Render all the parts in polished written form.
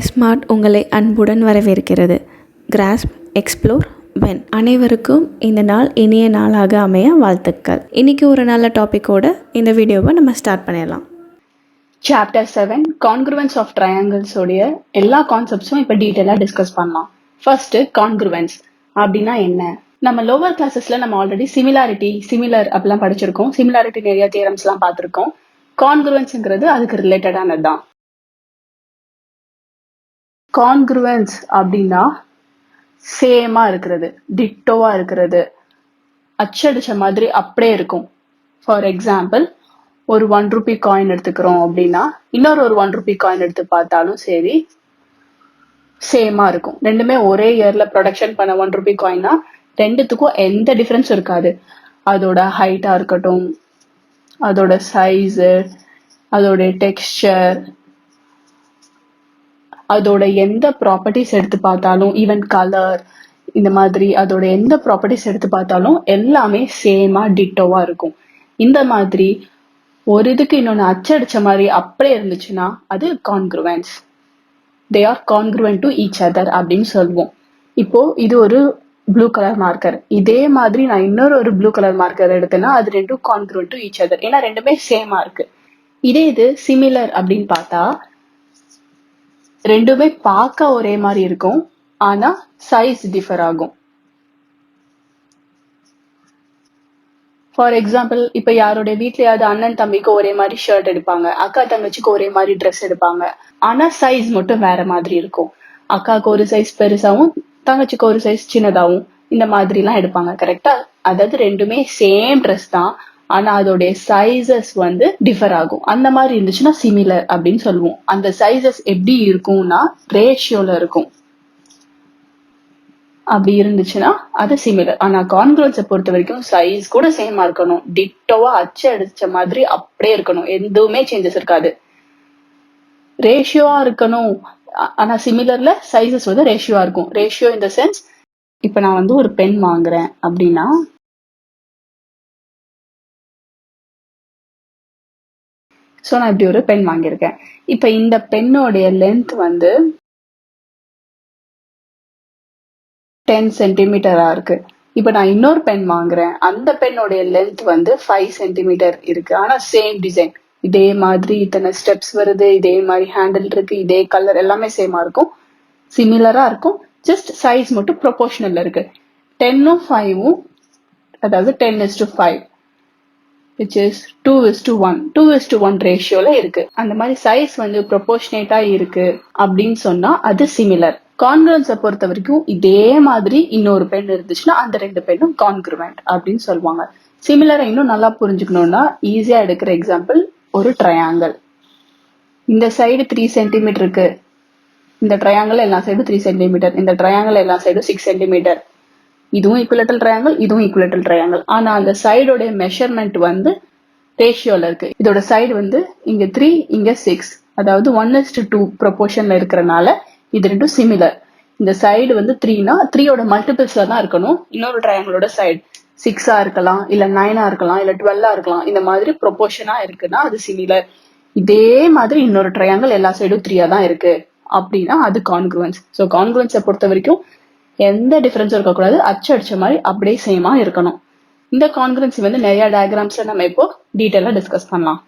Smart உங்களை அன்புடன் வரவேற்கிறது. Grass, explore, when. அனைவருக்கும் இந்த நாள் இனிய நாளாக அமைய வாழ்த்துக்கள். இன்றைக்கி ஒரு நல்ல டாப்பிக்கோட இந்த வீடியோவை நம்ம ஸ்டார்ட் பண்ணிடலாம். சாப்டர் 7 கான்க்ருவன்ஸ் ஆஃப் ட்ரையாங்கிள்ஸ் உடைய எல்லா கான்செப்ட்ஸும் இப்போ டீட்டெயிலாக டிஸ்கஸ் பண்ணலாம். ஃபர்ஸ்ட் கான்க்ருவன்ஸ் அப்படின்னா என்ன? நம்ம லோவர் கிளாஸஸ்ல நம்ம ஆல்ரெடி சிமிலர் அப்படிலாம் படிச்சிருக்கோம். சிமிலாரிட்டி நிறைய தியரம்ஸ்லாம் பார்த்துருக்கோம். கான்க்ருவன்ஸ்ங்கிறது அதுக்கு ரிலேட்டடானது தான். கான்க்ருவன்ஸ் அப்படின்னா சேமா இருக்கிறது, டிட்டோவா இருக்கிறது, அச்சடிச்ச மாதிரி அப்படியே இருக்கும். ஃபார் எக்ஸாம்பிள், ஒரு 1 ரூபி காயின் எடுத்துக்கிறோம் அப்படின்னா இன்னொரு ஒரு 1 ரூபி காயின் எடுத்து பார்த்தாலும் சரி சேமா இருக்கும். ரெண்டுமே ஒரே இயர்ல ப்ரொடக்ஷன் பண்ண 1 ரூபி காயின்னா ரெண்டுத்துக்கும் எந்த டிஃபரன்ஸ் இருக்காது. அதோட ஹைட்டா இருக்கட்டும், அதோட சைஸு, அதோட டெக்ஸ்சர், அதோட எந்த ப்ராப்பர்ட்டிஸ் எடுத்து பார்த்தாலும், ஈவன் கலர், இந்த மாதிரி அதோட எந்த ப்ராப்பர்ட்டிஸ் எடுத்து பார்த்தாலும் எல்லாமே சேமா டிட்டோவா இருக்கும். இந்த மாதிரி ஒரு இதுக்கு இன்னொன்று அச்சடிச்ச மாதிரி அப்படியே இருந்துச்சுன்னா அது congruence. They are congruent to each other அப்படின்னு சொல்லுவோம். இப்போ இது ஒரு ப்ளூ கலர் மார்க்கர். இதே மாதிரி நான் இன்னொரு ப்ளூ கலர் மார்க்கர் எடுத்தேன்னா அது ரெண்டும் கான்க்ருவன்ட் டு ஈச் அதர். ஏன்னா ரெண்டுமே சேமா இருக்கு. இதே இது சிமிலர் அப்படின்னு பார்த்தா ரெண்டுமே பார்க்க ஒரே மாதிரி இருக்கும், ஆனா சைஸ் டிஃபர் ஆகும். ஃபார் எக்ஸாம்பிள், இப்ப யாருடைய வீட்லயாவது அண்ணன் தம்பிக்கு ஒரே மாதிரி ஷர்ட் எடுப்பாங்க, அக்கா தங்கச்சிக்கு ஒரே மாதிரி ட்ரெஸ் எடுப்பாங்க, ஆனா சைஸ் மட்டும் வேற மாதிரி இருக்கும். அக்காவுக்கு ஒரு சைஸ் பெருசாவும் தங்கச்சிக்கு ஒரு சைஸ் சின்னதாவும் இந்த மாதிரி எல்லாம் எடுப்பாங்க. கரெக்டா? அதாவது ரெண்டுமே சேம் ட்ரெஸ் தான், ஆனா அதோடைய சைசஸ் டிஃபர் ஆகும். அந்த மாதிரி இருந்துச்சுன்னா சிமிலர் அப்படின்னு சொல்லுவோம். அந்த சைசஸ் எப்படி இருக்கும்னா ரேஷியோல இருக்கும். அப்படி இருந்துச்சுன்னா அது சிமிலர். ஆனா கான்க்ருவன்ஸை பொறுத்த வரைக்கும் சைஸ் கூட சேமா இருக்கணும், டிட்டோவா அச்சு அடிச்ச மாதிரி அப்படியே இருக்கணும், எதுவுமே சேஞ்சஸ் இருக்காது. ரேஷியோவா இருக்கணும். ஆனா சிமிலர்ல சைசஸ் ரேஷியோவா இருக்கும். ரேஷியோ இன் த சென்ஸ், இப்ப நான் ஒரு பென் வாங்குறேன் அப்படின்னா நான் இப்படி ஒரு பென் வாங்கியிருக்கேன். இப்ப இந்த பென்னோடைய லென்த் 10 சென்டிமீட்டரா இருக்கு. இப்ப நான் இன்னொரு பென் வாங்குறேன், அந்த பென்னோடைய லென்த் 5 சென்டிமீட்டர் இருக்கு. ஆனா சேம் டிசைன், இதே மாதிரி இத்தனை ஸ்டெப்ஸ் வருது, இதே மாதிரி ஹேண்டில் இருக்கு, இதே கலர், எல்லாமே சேமா இருக்கும், சிமிலரா இருக்கும். ஜஸ்ட் சைஸ் மட்டும் ப்ரொபோர்ஷனல்ல இருக்கு. 10ம் 5ம், அதாவது 10:5, which is 2:1, 2:1 ரேஷியோல இருக்கு. அந்த மாதிரி சைஸ் ப்ரொபோர்ஷனேட்டா இருக்கு அப்படின்னு சொன்னா அது சிமிலர். கான்க்ருவன்ஸை பொறுத்த வரைக்கும் இதே மாதிரி இன்னொரு பென் இருந்துச்சுன்னா அந்த ரெண்டு பெண்ணும் கான்க்ருவன்ட் அப்படின்னு சொல்லுவாங்க. சிமிலரை இன்னும் நல்லா புரிஞ்சுக்கணும்னா ஈஸியா எடுக்கிற எக்ஸாம்பிள் ஒரு ட்ரையாங்கிள். இந்த சைடு 3 சென்டிமீட்டர் இருக்கு, இந்த ட்ரையாங்கிள் எல்லா சைடும் 3 சென்டிமீட்டர், இந்த ட்ரையாங்கிள் எல்லா சைடும் 6 சென்டிமீட்டர். இதுவும் ஈக்குவலேட்டரல் ட்ரையாங்கிள், இதுவும் ஈக்குவலேட்டரல் ட்ரையாங்கிள். ஆனா அந்த சைடோட மெஷர்மெண்ட் ரேஷியோல இருக்கு. இதோட சைடு இங்க 3, இங்க 6, அதாவது 1:2 ப்ரொபோர்ஷன்ல இருக்கிறனால இது ரெண்டும் சிமிலர். இந்த சைடு 3னா 3யோட மல்டிபிள்ஸ்ல தான் இருக்கணும். இன்னொரு ட்ரையாங்கிளோட சைடு 6ஆ இருக்கலாம், இல்ல 9ஆ இருக்கலாம், இல்ல 12ஆ இருக்கலாம். இந்த மாதிரி ப்ரொபோர்ஷனா இருக்குன்னா அது சிமிலர். இதே மாதிரி இன்னொரு ட்ரையாங்கிள் எல்லா சைடும் 3ஆ தான் இருக்கு அப்படின்னா அது கான்க்ருவன்ஸ். ஸோ கான்க்ருவன்ஸை பொறுத்த வரைக்கும் எந்த டிஃபரன்ஸும் இருக்கக்கூடாது, அச்சு அடிச்ச மாதிரி அப்படியே சேமா இருக்கணும். இந்த கான்க்ருவன்சி நிறைய டயக்ராம்ஸ்ல நம்ம இப்போ டீட்டெயிலா டிஸ்கஸ் பண்ணலாம்.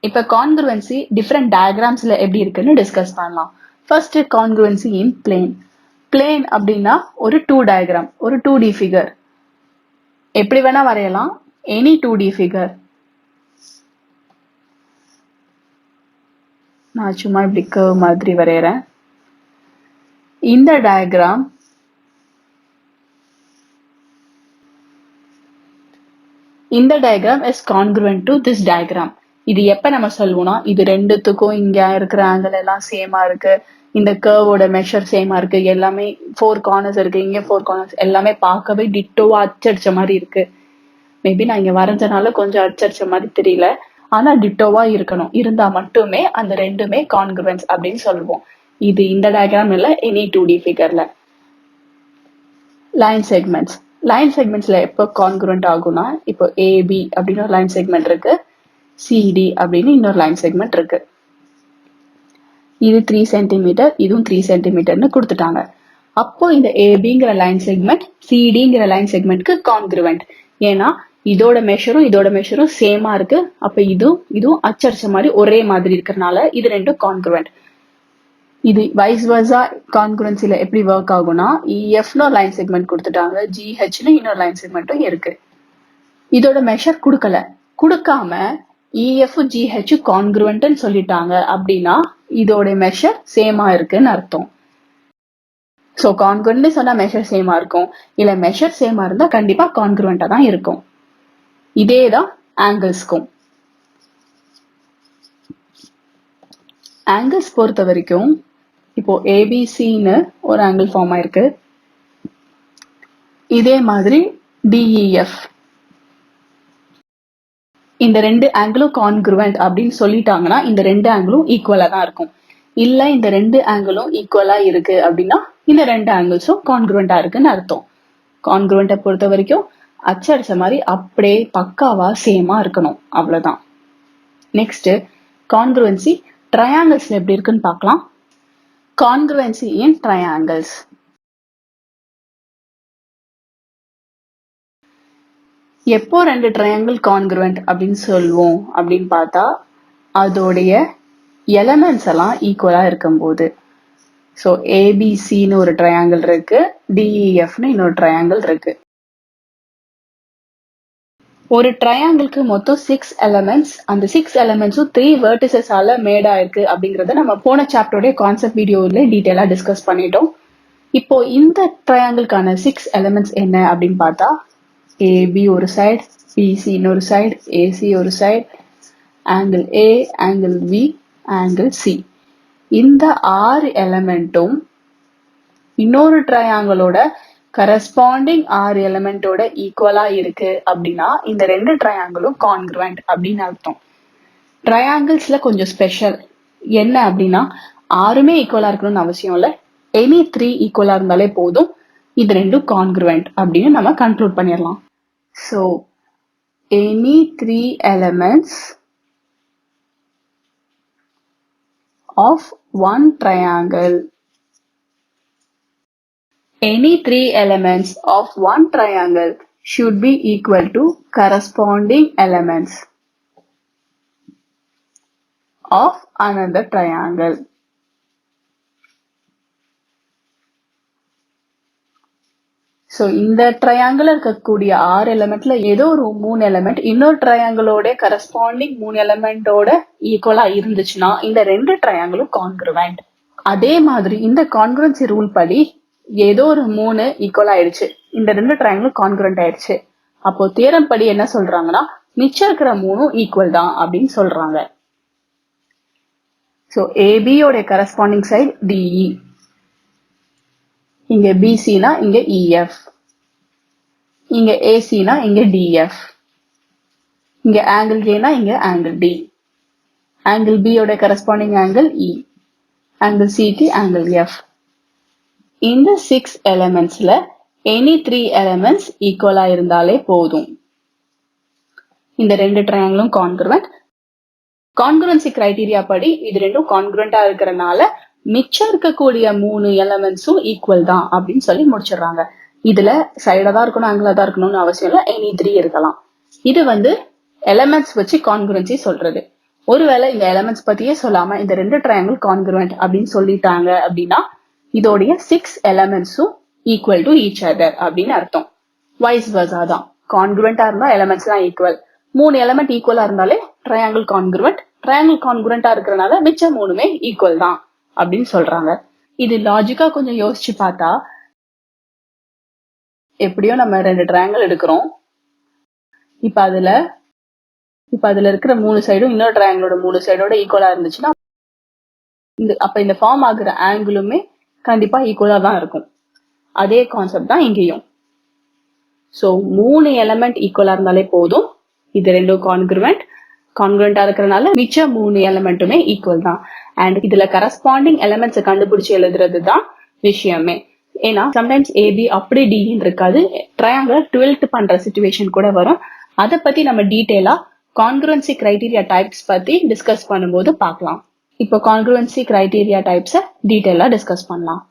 இப்ப கான்க்ருவன்சி டிஃப்ரெண்ட் டயக்ராம்ஸ்ல எப்படி இருக்குன்னு டிஸ்கஸ் பண்ணலாம். First congruency in plane. Plane அப்படின்னா ஒரு 2 டயக்ராம், ஒரு 2D ஃபிகர். எப்படி வேணா வரையலாம், எனி 2D ஃபிகர். நான் சும்மா இப்படி கர்வ் மாதிரி வரையறேன். இந்த diagram is congruent to this diagram. இது எப்ப நம்ம சொல்லுவோம்னா, இது ரெண்டுத்துக்கும் இங்க இருக்கிற ஆங்கிள் எல்லாம் சேமா இருக்கு, இந்த கர்வோட மெஷர் சேமா இருக்கு, எல்லாமே 4 கார்னர்ஸ் இருக்கு, இங்க 4 கார்னர்ஸ், எல்லாமே பார்க்கவே டிட்டோவா அச்சடிச்ச மாதிரி இருக்கு. மேபி நான் இங்க வரைஞ்சனால கொஞ்சம் அச்சடிச்ச மாதிரி தெரியல, ஆனா டிட்டோவா இருக்கணும். இருந்தா மட்டுமே அந்த ரெண்டுமே கான்க்ருவன்ஸ் அப்படின்னு சொல்லுவோம். இது இந்த டயக்ராம் இல்ல, எனி 2D ஃபிகர்ல. Line segments. லைன் செக்மெண்ட்ஸ்ல எப்போ கான்க்ருவன்ட் ஆகும்னா, இப்போ ஏபி அப்படின்னு ஒரு லைன் செக்மெண்ட் இருக்கு, சிடி அப்படின்னு இன்னொரு லைன் செக்மெண்ட் இருக்கு. இது 3 சென்டிமீட்டர், இதுவும் 3 சென்டிமீட்டர்னு கொடுத்துட்டாங்க. அப்போ இந்த ஏபிங்கிற லைன் செக்மெண்ட் சிடிங்கிற லைன் செக்மெண்ட்க்கு கான்கிருவெண்ட். ஏன்னா இதோட மெஷரும் சேமா இருக்கு. அப்ப இதுவும் அச்சடிச்ச மாதிரி ஒரே மாதிரி இருக்கிறதுனால இது ரெண்டும் கான்கிருவெண்ட். இது வைஸ் வர்சா கான்குரன்சில எப்படி ஒர்க் ஆகும்னா, இஎஃப்னு ஒரு லைன் செக்மெண்ட் கொடுத்துட்டாங்க, ஜிஹெச்னு இன்னொரு லைன் செக்மெண்ட்டும் இருக்கு. இதோட மெஷர் கொடுக்காம இஎஃப் ஜிஹெச் கான்குரன்ட்னு சொல்லிட்டாங்க அப்படின்னா இதோட மெஷர் சேமா இருக்குன்னு அர்த்தம். ஸோ கான்குரன்ட்னு சொன்னா மெஷர் சேமா இருக்கும், இல்ல மெஷர் சேமா இருந்தா கண்டிப்பா கான்குரன்டா தான் இருக்கும். இதேதான் ஆங்கிள்ஸ்க்கும். ஆங்கிள்ஸ் பொறுத்த வரைக்கும் இப்போ ஏபிசின்னு ஒரு ஆங்கிள் ஃபார்ம் ஆயிருக்கு. இதே மாதிரி டிஇஎஃப், இந்த ரெண்டு ஆங்கிளும் கான்குருவெண்ட் அப்படின்னு சொல்லிட்டாங்கன்னா இந்த ரெண்டு ஆங்கிளும் ஈக்குவலா தான் இருக்கும். இல்ல இந்த ரெண்டு ஆங்கிளும் ஈக்குவலா இருக்கு அப்படின்னா இந்த ரெண்டு ஆங்கிள்ஸும் கான்குருவெண்டா இருக்குன்னு அர்த்தம். கான்குருவெண்ட்டை பொறுத்த வரைக்கும் அச்சடிச்ச மாதிரி அப்படியே பக்காவா சேமா இருக்கணும், அவ்வளவுதான். நெக்ஸ்ட் கான்குருவன்சி ட்ரையாங்கிள்ஸ்ல எப்படி இருக்குன்னு பார்க்கலாம். Congruency in triangles. எப்போ ரெண்டு ட்ரையாங்கிள் கான்குருவெண்ட் அப்படின்னு சொல்லுவோம் அப்படின்னு பார்த்தா அதோடைய எலமெண்ட்ஸ் எல்லாம் ஈக்குவலா இருக்கும்போது. ஸோ ஏபிசின்னு ஒரு ட்ரையாங்கிள் இருக்கு, டிஇஎஃப்னு இன்னொரு ட்ரையாங்கிள் இருக்கு. ஒரு ட்ரையாங்கிளுக்கு மொத்தம் 6 எலமெண்ட்ஸ். அந்த 6 எலமெண்ட்ஸும் 3 வெர்டிசஸால மேட் ஆயிருக்கு அப்படிங்கறத நம்ம போன சாப்டரோட கான்செப்ட் வீடியோல டீடைலா டிஸ்கஸ் பண்ணிட்டோம். இப்போ இந்த ட்ரையாங்கிளுக்கான 6 எலமெண்ட்ஸ் என்ன அப்படின்னு பார்த்தா ஏபி ஒரு சைடு, பிசி இன்னொரு சைடு, ஏசி ஒரு side, angle A, angle B, angle C. இந்த 6 எலமெண்ட்டும் இன்னொரு ட்ரையாங்கிளோட கரஸ்பாண்டிங் 6 எலமெண்டோட ஈக்குவலா இருக்கு அப்படின்னா இந்த ரெண்டு ட்ரையாங்கிளும் கான்குருவெண்ட் அப்படின்னு அர்த்தம். ட்ரையாங்கிள்ஸ்ல கொஞ்சம் ஸ்பெஷல் என்ன அப்படின்னா 6மே ஈக்குவலா இருக்கணும்னு அவசியம் இல்லை, எனி 3 ஈக்குவலா இருந்தாலே போதும், இது ரெண்டும் கான்குருவெண்ட் அப்படின்னு நம்ம கன்க்ளூட் பண்ணிடலாம். So any 3 elements of one triangle. Any 3 elements of one triangle should be equal to corresponding elements of another triangle. So இந்த ட்ரையாங்கிள் இருக்கக்கூடிய 6 எலிமெண்ட்ல ஏதோ ஒரு 3 எலிமெண்ட் இன்னொரு ட்ரையாங்கிளோட கரஸ்பாண்டிங் 3 எலிமெண்டோட ஈக்குவலா இருந்துச்சுன்னா இந்த ரெண்டு ட்ரையாங்கிளும் கான்குருவெண்ட். அதே மாதிரி இந்த கான்குரன்சி ரூல் படி ஏதோ ஒரு 3 ஈக்குவல் ஆயிடுச்சு, இந்த ரெண்டு ட்ரையாங்கிளும் கான்குரண்ட் ஆயிடுச்சு. அப்போ தியரம் படி என்ன சொல்றாங்கன்னா மிச்சம் இருக்கிற 3ம் ஈக்குவல் தான் அப்படின்னு சொல்றாங்க. ஸோ ஏபியோட கரஸ்பாண்டிங் சைடு டிஇ, இங்க பிசினா இங்க இஎஃப், இங்க ஏசினா இங்க டிஎஃப், இங்க ஆங்கிள் ஏனா இங்க ஆங்கிள் டி, ஆங்கிள் பியோட கரஸ்பாண்டிங் ஆங்கிள் இ, ஆங்கிள் சிக்கு ஆங்கிள் எஃப். இந்த 6 எலிமெண்ட்ஸ்ல எனி 3 எலிமெண்ட்ஸ் ஈக்குவலா இருந்தாலே போதும், இந்த ரெண்டு ட்ரையாங்கிளும் கான்குருவெண்ட். கான்குரன்சி கிரைட்டீரியா படி இது ரெண்டும் கான்குரண்டா இருக்கிறனால மிச்சம் இருக்கக்கூடிய 3 எலிமெண்ட்ஸும் ஈக்குவல் தான் அப்படின்னு சொல்லி முடிச்சிடுறாங்க. இதுல சைடா தான் இருக்கணும், ஆங்கிளா தான் இருக்கணும்னு அவசியம் இல்லை, எனி 3 இருக்கலாம். இது எலிமெண்ட்ஸ் வச்சு கான்குரன்சி சொல்றது. ஒருவேளை இந்த எலிமெண்ட்ஸ் பத்தியே சொல்லாம இந்த ரெண்டு ட்ரையாங்கிள் கான்குரண்ட் அப்படின்னு சொல்லிட்டாங்க அப்படின்னா இதோடைய 6 எலிமெண்ட்ஸும் ஈக்குவல் டு ஈச் அதர் அப்படின்னு அர்த்தம். வைஸ் வர்சா தான், கான்குரண்டா இருந்தா எலிமெண்ட்ஸ் தான் ஈக்குவல், 3 எலிமெண்ட் ஈக்குவலா இருந்தாலே ட்ரையாங்கிள் கான்குரண்ட், ட்ரையாங்கிள் கான்குரண்டா இருக்கிறனால மிச்சம் 3மே ஈக்குவல் தான் அப்படின்னு சொல்றாங்க. இது லாஜிக்கா கொஞ்சம் யோசிச்சு பார்த்தா எப்படியோ நம்ம ரெண்டு ட்ரையாங்கிள் எடுக்கிறோம், இப்ப அதுல இருக்கிற 3 சைடும் இன்னொரு ட்ரையாங்கிளோட 3 சைடோட ஈக்குவலா இருந்துச்சுன்னா அப்ப இந்த ஃபார்ம் ஆகுற ஆங்கிளுமே கண்டிப்பா ஈக்குவலா தான் இருக்கும். அதே கான்செப்ட் தான் இங்கேயும். சோ 3 எலிமெண்ட் ஈக்குவலா இருந்தாலே போதும், இது ரெண்டும் கான்குரண்டா இருக்கிறனால மிச்சம் 3 எலிமெண்ட்டுமே ஈக்குவல் தான். அண்ட் இதுல கரஸ்பாண்டிங் எலிமெண்ட்ஸை கண்டுபிடிச்சு எழுதுறது தான் விஷயமே. ஏன்னா சம்டைம்ஸ் ஏபி அப்படி டின்னு இருக்காது, ட்ரையாங்கிள் ட்வில்ட் பண்ற சிச்சுவேஷன் கூட வரும். அதை பத்தி நம்ம டீட்டெயிலா கான்குரன்சி கிரைட்டீரியா டைப்ஸ் பத்தி டிஸ்கஸ் பண்ணும்போது பார்க்கலாம். இப்போ கான்க்ருவன்சி கிரைட்டீரியா டைப்ஸை டீட்டெயிலாக டிஸ்கஸ் பண்ணலாம்.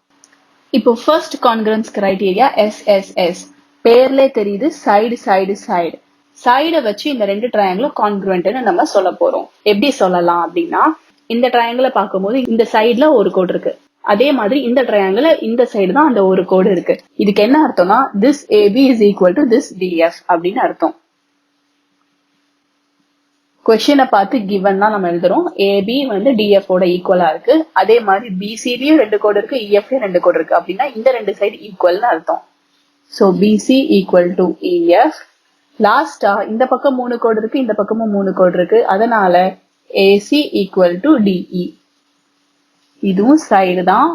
இப்போ ஃபர்ஸ்ட் கான்க்ருவன்ஸ் கிரைட்டீரியா SSS. பேர்லே தெரியுது, சைடு சைடு சைடு. சைடை வச்சு இந்த ரெண்டு ட்ரையாங்கிளும் கான்க்ருவன்ட்னு நம்ம சொல்ல போறோம். எப்படி சொல்லலாம் அப்படின்னா, இந்த ட்ரையாங்கிளை பார்க்கும்போது இந்த சைடுல ஒரு கோடு இருக்கு, அதே மாதிரி இந்த ட்ரையாங்கிள் இந்த சைடு தான் அந்த ஒரு கோடு இருக்கு. இதுக்கு என்ன அர்த்தம்னா, this AB is equal to this DF அப்படின்னு அர்த்தம். கொஸ்டினை பார்த்து கிவன் தான் நம்ம எழுதுறோம். ஏபி வந்து டிஎஃப் ஓட ஈக்குவலா இருக்கு, அதே மாதிரி பிசிலயும் ரெண்டு கோடு இருக்கு, இஎஃப்லயும் ரெண்டு கோடு இருக்கு. அப்படின்னா இந்த ரெண்டு சைடு ஈக்குவல்னு அர்த்தம். So BC equal to EF. லாஸ்டா இந்த பக்கம் 3 கோடு இருக்கு, இந்த பக்கமும் 3 கோடு இருக்கு, அதனால ஏசி ஈக்குவல் டு டிஇ. இதுவும் சைடு தான்,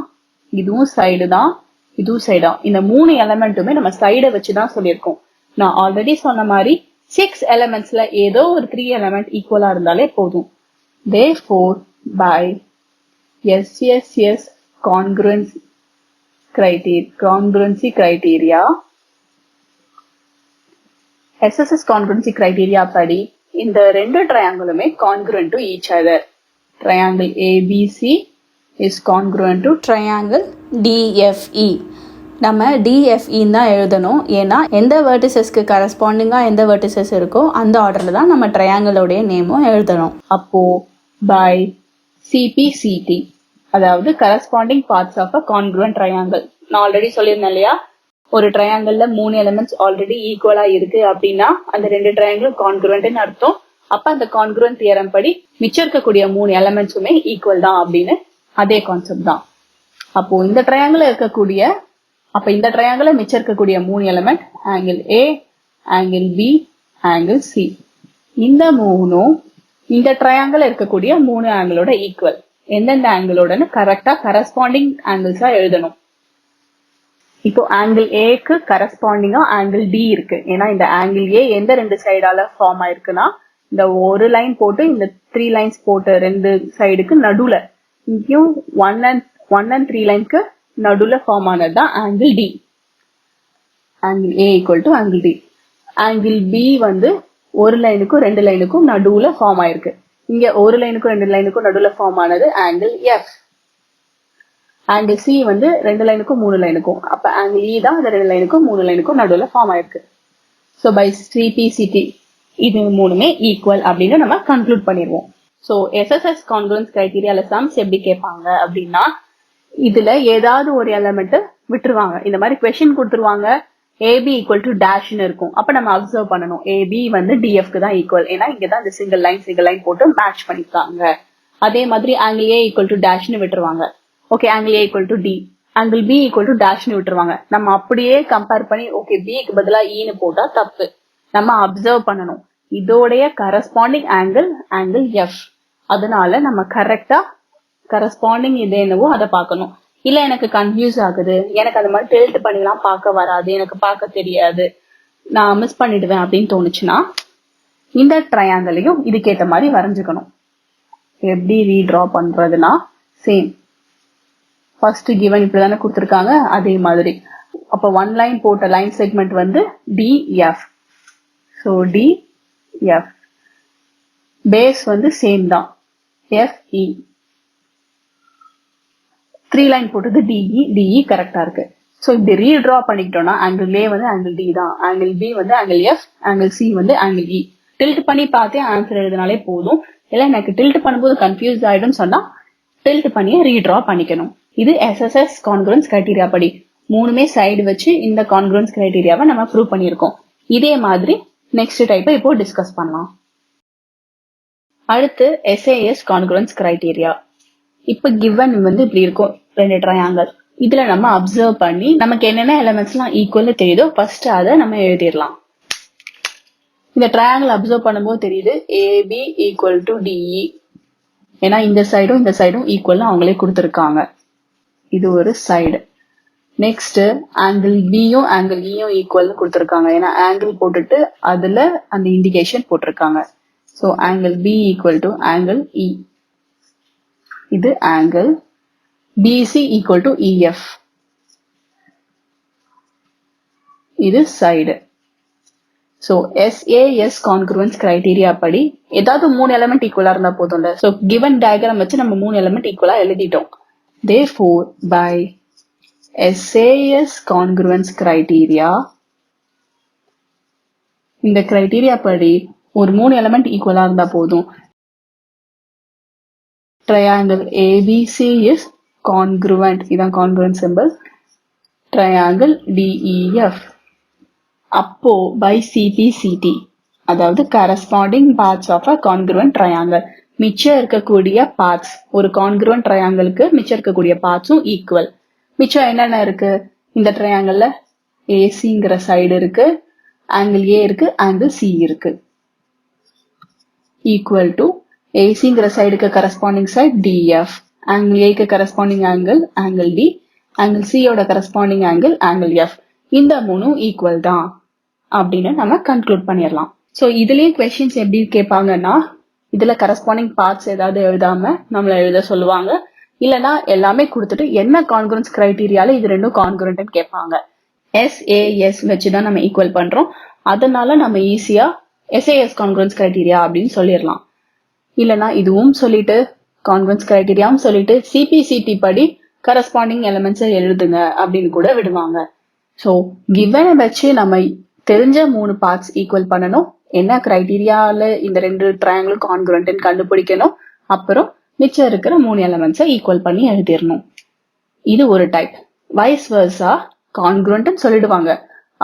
இதுவும் சைடு தான், இதுவும் சைடு தான். இந்த 3 எலமெண்ட்டுமே நம்ம சைடை வச்சுதான் சொல்லியிருக்கோம். நான் ஆல்ரெடி சொன்ன மாதிரி 6 எலிமெண்ட்ஸ்ல ஏதோ ஒரு 3 எலிமெண்ட் ஈக்குவலா இருந்தாலே போதும். Therefore, by SSS congruency criteria, SSS congruency criteria படி இந்த ரெண்டு ட்ரையாங்கிளுமே congruent to each other. Triangle ABC is congruent to triangle DFE. நம்ம டிஎஃப்இன்னு தான் எழுதணும். ஏன்னா எந்த வெர்டிசஸ்க்கு கரஸ்பாண்டிங்காக எந்த வெர்டிசஸ் இருக்கோ அந்த ஆர்டரில் தான் நம்ம ட்ரையாங்கிளோடைய நேமும் எழுதணும். அப்போ பை சிபிசிடி, அதாவது corresponding parts of a congruent triangle. நான் ஆல்ரெடி சொல்லியிருந்தேன் இல்லையா, ஒரு ட்ரையாங்கிள்ல 3 எலிமெண்ட்ஸ் ஆல்ரெடி ஈக்குவலா இருக்கு அப்படின்னா அந்த ரெண்டு ட்ரையாங்கிளும் கான்க்ருவன்ட்னு அர்த்தம். அப்ப அந்த கான்க்ருவன்ட் தியரம் படி மிச்சம் இருக்கக்கூடிய 3 எலிமெண்ட்ஸுமே ஈக்குவல் தான் அப்படின்னு அதே கான்செப்ட் தான். அப்போ இந்த ட்ரையாங்கிள் இருக்கக்கூடிய இந்த ட்ரையாங்கிள் மிச்சம் இருக்கக்கூடிய 3 element angle A, angle B, angle C. இந்த 3ம் இந்த ட்ரையாங்கிள் இருக்கக்கூடிய 3 ஆங்கிளோட ஈக்குவல். எந்தெந்த ஆங்கிளோடன்னு கரெக்டா கரஸ்பாண்டிங் ஆங்கிள்ஸா எழுதணும். இப்போ ஆங்கிள் ஏக்கு கரஸ்பாண்டிங்கா ஆங்கிள் டி இருக்கு. ஏன்னா இந்த ஆங்கிள் ஏ எந்த ரெண்டு சைடால ஃபார்ம் ஆயிருக்குன்னா, இந்த ஒரு லைன் போட்டு இந்த 3 லைன்ஸ் போட்டு ரெண்டு சைடுக்கு நடுவுல, இங்கேயும் 1 and 3 லைன்க்கு நடுவுல ஃபார்ம் ஆனது தான் angle D. Angle A equal to angle D. Angle B வந்து ஒரு லைனுக்கும் 2 லைனுக்கும் நடுவுல ஃபார்ம் ஆயிருக்கு. இங்க ஒரு லைனுக்கும் 2 லைனுக்கும் நடுவுல ஃபார்ம் ஆனது ஆங்கிள் எஃப். ஆங்கிள் சி வந்து 2 லைனுக்கும் 3 லைனுக்கும், அப்ப ஆங்கிள் இ தான் அந்த 2 லைனுக்கும் 3 லைனுக்கும் நடுவுல ஃபார்ம் ஆயிருக்கு. ஸோ பை சிபிசிடி இது 3மே ஈக்குவல் அப்படின்னு நம்ம கன்க்ளூட் பண்ணிடுவோம். ஸோ எஸ்எஸ்எஸ் கான்க்ருவன்ஸ் கிரைட்டீரியால சம்ஸ் எப்படி கேட்பாங்க அப்படின்னா, இதுல ஏதாவது ஒரு எலிமெண்ட் விட்டுருவாங்க. இந்த மாதிரி கொஸ்டின் கொடுத்துருவாங்க, ஏபி ஈக்குவல் டு டேஷ்னு இருக்கும். அப்ப நம்ம அப்சர்வ் பண்ணணும், ஏபி வந்து டிஎஃப்க்கு தான் ஈக்குவல். ஏன்னா இங்கதான் இந்த சிங்கிள் லைன் போட்டு மேட்ச் பண்ணிருக்காங்க. அதே மாதிரி ஆங்கிள் ஏ ஈக்குவல் டு டேஷ்னு விட்டுருவாங்க. Okay, angle A equal to D. Angle B equal to டேஷ்னு விட்டுருவாங்க. நம்ம அப்படியே கம்பேர் பண்ணி ஓகே பிக்கு பதிலா ஈன்னு போட்டா தப்பு. நம்ம அப்சர்வ் பண்ணணும், இதோடைய கரஸ்பாண்டிங் ஆங்கிள் எஃப். அதனால நம்ம கரெக்டா கரஸ்பாண்டிங் இது என்னவோ அதை பார்க்கணும். இல்ல எனக்கு கன்ஃபியூஸ் ஆகுது, எனக்கு அது மாதிரி டில்ட் பண்ணிலாம் பார்க்க வராது, எனக்கு பார்க்க தெரியாது, நான் மிஸ் பண்ணிடுவேன் அப்படின்னு தோணுச்சுன்னா இந்த ட்ரையாங்கிளையும் இதுக்கேற்ற மாதிரி வரைஞ்சுக்கணும். எப்படி ரீட்ரா பண்றதுன்னா, சேம் ஃபர்ஸ்ட் கிவன் இப்படிதானே கொடுத்துருக்காங்க, அதே மாதிரி. அப்ப 1 லைன் போட்ட லைன் செக்மெண்ட் வந்து டிஎஃப். ஸோ டிஎஃப் பேஸ் வந்து சேம் தான், எஃப்இ. 3 லைன் போட்டது டிஇ கரெக்டா இருக்கு. ஸோ இப்படி ரீட்ரா பண்ணிக்கிட்டோம்னா ஆங்கிள் ஏ வந்து ஆங்கிள் டி தான், ஆங்கிள் பி வந்து ஆங்கிள் எஃப், ஆங்கிள் சி வந்து ஆங்கிள் இ. டில்ட் பண்ணி பார்த்தே ஆன்சர் எழுதினாலே போதும். இல்லை எனக்கு டில்ட் பண்ணும்போது கன்ஃபியூஸ் ஆயிடும் சொன்னா டில்ட் பண்ணியே ரீட்ரா பண்ணிக்கணும். இது எஸ்எஸ்எஸ் கான்க்ருவன்ஸ் கிரைட்டீரியா படி 3மே சைடு வச்சு இந்த கான்க்ருவன்ஸ் கிரைட்டீரியாவை நம்ம ப்ரூவ் பண்ணியிருக்கோம். இதே மாதிரி நெக்ஸ்ட் டைப்பை இப்போ டிஸ்கஸ் பண்ணலாம். அடுத்து எஸ்ஏஎஸ் கான்க்ருவன்ஸ் கிரைட்டீரியா. இப்ப கிவன் வந்து இப்படி இருக்கும், 2 ட்ரையாங்கிள். இதுல நம்ம அப்சர்வ் பண்ணி நமக்கு என்னென்ன எலிமெண்ட்ஸ் எல்லாம் ஈக்குவல் தெரியுதோ ஃபர்ஸ்ட் அதை நம்ம எழுதிடலாம். இந்த ட்ரையாங்கிள் அப்சர்வ் பண்ணும்போது தெரியுது ஏபி ஈக்குவல் டு டிஇ. ஏன்னா இந்த சைடும் ஈக்குவல் அவங்களே கொடுத்துருக்காங்க. இது ஒரு சைடு. நெக்ஸ்ட் ஆங்கிள் பியும் ஆங்கிள் இயும் ஈக்குவல் கொடுத்துருக்காங்க. ஏன்னா ஆங்கிள் போட்டுட்டு அதுல அந்த இண்டிகேஷன் போட்டிருக்காங்க. So angle B equal to angle E. இது angle BC equal to EF. இது side. So SAS congruence criteria படி ஏதாவது 3 எலிமெண்ட் ஈக்குவலா இருந்தா போதும்ல. ஸோ கிவன் டயக்ராம் வச்சு நம்ம 3 எலிமெண்ட் ஈக்குவலா எழுதிட்டோம். Therefore, by SAS congruence criteria, இந்த கிரைட்டீரியா படி ஒரு 3 எலிமெண்ட் ஈக்குவலா இருந்தா போதும். Triangle ABC is congruent. இதான் congruent symbol. Triangle DEF. அப்போ by CPCT, அதாவது corresponding parts of a congruent triangle, மிச்சம் இருக்கக்கூடிய parts, ஒரு congruent triangleக்கு மிச்சம் இருக்கக்கூடிய partsம் equal. மிச்சம் என்னென்ன இருக்கு இந்த triangleல? ACங்கிற சைடு இருக்கு, angle A இருக்கு, angle C இருக்கு. Equal to ACங்கிற சைடுக்கு corresponding side DF, angle Aக்கு corresponding angle D, angle C யோட corresponding angle F. இந்த மூணும் equal தான் அப்படின்னு நம்ம கன்க்ளூட் பண்ணிடலாம். ஸோ இதுலயும் கொஸ்டின்ஸ் எப்படி கேட்பாங்கன்னா, இதுல கரஸ்பாண்டிங் பார்ட்ஸ் ஏதாவது எழுதாம நம்மள எழுத சொல்லுவாங்க. இல்லைன்னா எல்லாமே கொடுத்துட்டு என்ன கான்குரன்ஸ் கிரைட்டீரியால இது ரெண்டும் கான்குரண்ட்னு கேட்பாங்க. SAS வச்சுதான் நம்ம ஈக்குவல் பண்றோம், அதனால நம்ம ஈஸியா SAS கான்குரன்ஸ் கிரைட்டீரியா அப்படின்னு சொல்லிடலாம். இல்லைன்னா இதுவும் சொல்லிட்டு கான்குரன்ஸ் கிரைட்டீரியாவும் சொல்லிட்டு CPCT படி கரஸ்பாண்டிங் எலிமெண்ட்ஸை எழுதுங்க அப்படின்னு கூட விடுவாங்க. ஸோ கிவனை வச்சு நம்ம தெரிஞ்ச 3 பார்ட்ஸ் ஈக்குவல் பண்ணணும், என்ன கிரைட்டீரியால இந்த 2 ட்ரையாங்கிள் கான்குரண்ட்னு கண்டுபிடிக்கணும், அப்புறம் மிச்சம் இருக்கிற 3 எலிமெண்ட்ஸை ஈக்குவல் பண்ணி எழுதிடணும். இது ஒரு டைப். வைஸ் வர்சா கான்குரண்ட்னு சொல்லிடுவாங்க,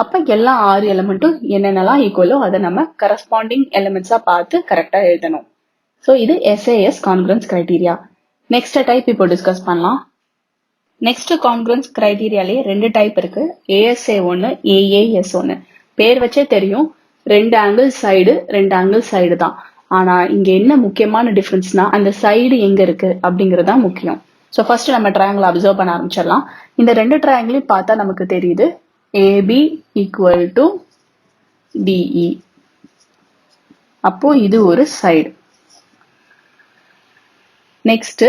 அப்ப எல்லா 6 எலிமெண்ட்டும் என்னென்னலாம் ஈக்குவலோ அதை நம்ம கரஸ்பாண்டிங் எலிமெண்ட்ஸா பார்த்து கரெக்டா எழுதணும். ஸோ இது SAS concurrence criteria. Next type இப்போ டிஸ்கஸ் பண்ணலாம். நெக்ஸ்ட் கான்குரன்ஸ் கிரைட்டீரியாலேயே 2 டைப் இருக்கு, ASA 1, AAS 1. பேர் வச்சே தெரியும், 2 ஆங்கிள் சைடு தான். ஆனா இங்க என்ன முக்கியமான டிஃபரன்ஸ்னா அந்த சைடு எங்க இருக்கு அப்படிங்கிறது தான் முக்கியம். ஸோ ஃபர்ஸ்ட் நம்ம ட்ரையாங்கிள் அப்சர்வ் பண்ண ஆரம்பிச்சிடலாம். இந்த 2 ட்ரையாங்கிளையும் பார்த்தா நமக்கு தெரியுது AB ஈக்குவல் டு DE. அப்போ இது ஒரு சைடு. நெக்ஸ்ட்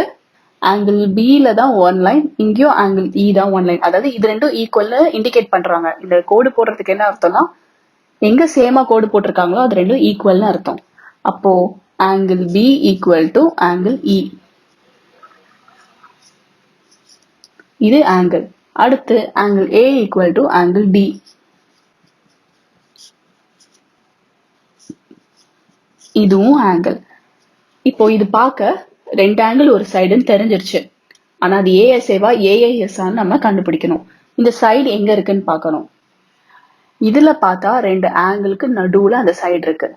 ஆங்கிள் பில தான் 1 லைன், இங்கேயும் ஆங்கிள் E தான் 1 லைன். அதாவது இது ரெண்டும் ஈக்குவல்னு இண்டிகேட் பண்றாங்க. இந்த கோடு போடுறதுக்கு என்ன அர்த்தம்னா, எங்க சேமா கோடு போட்டிருக்காங்களோ அது ரெண்டும் ஈக்குவல்னு அர்த்தம். அப்போ angle B equal to angle E. இது ஆங்கிள். அடுத்து angle A equal to angle D. இதுவும் ஆங்கிள். இப்போ இது பார்க்க 2 ஆங்கிள் ஒரு சைடுன்னு தெரிஞ்சிருச்சு. ஆனா அது ASAவா AASஆன்னு நம்ம கண்டுபிடிக்கணும். இந்த சைடு எங்க இருக்குன்னு பார்க்கணும். இதுல பார்த்தா 2 ஆங்கிளுக்கு நடுவுல அந்த சைடு இருக்கு.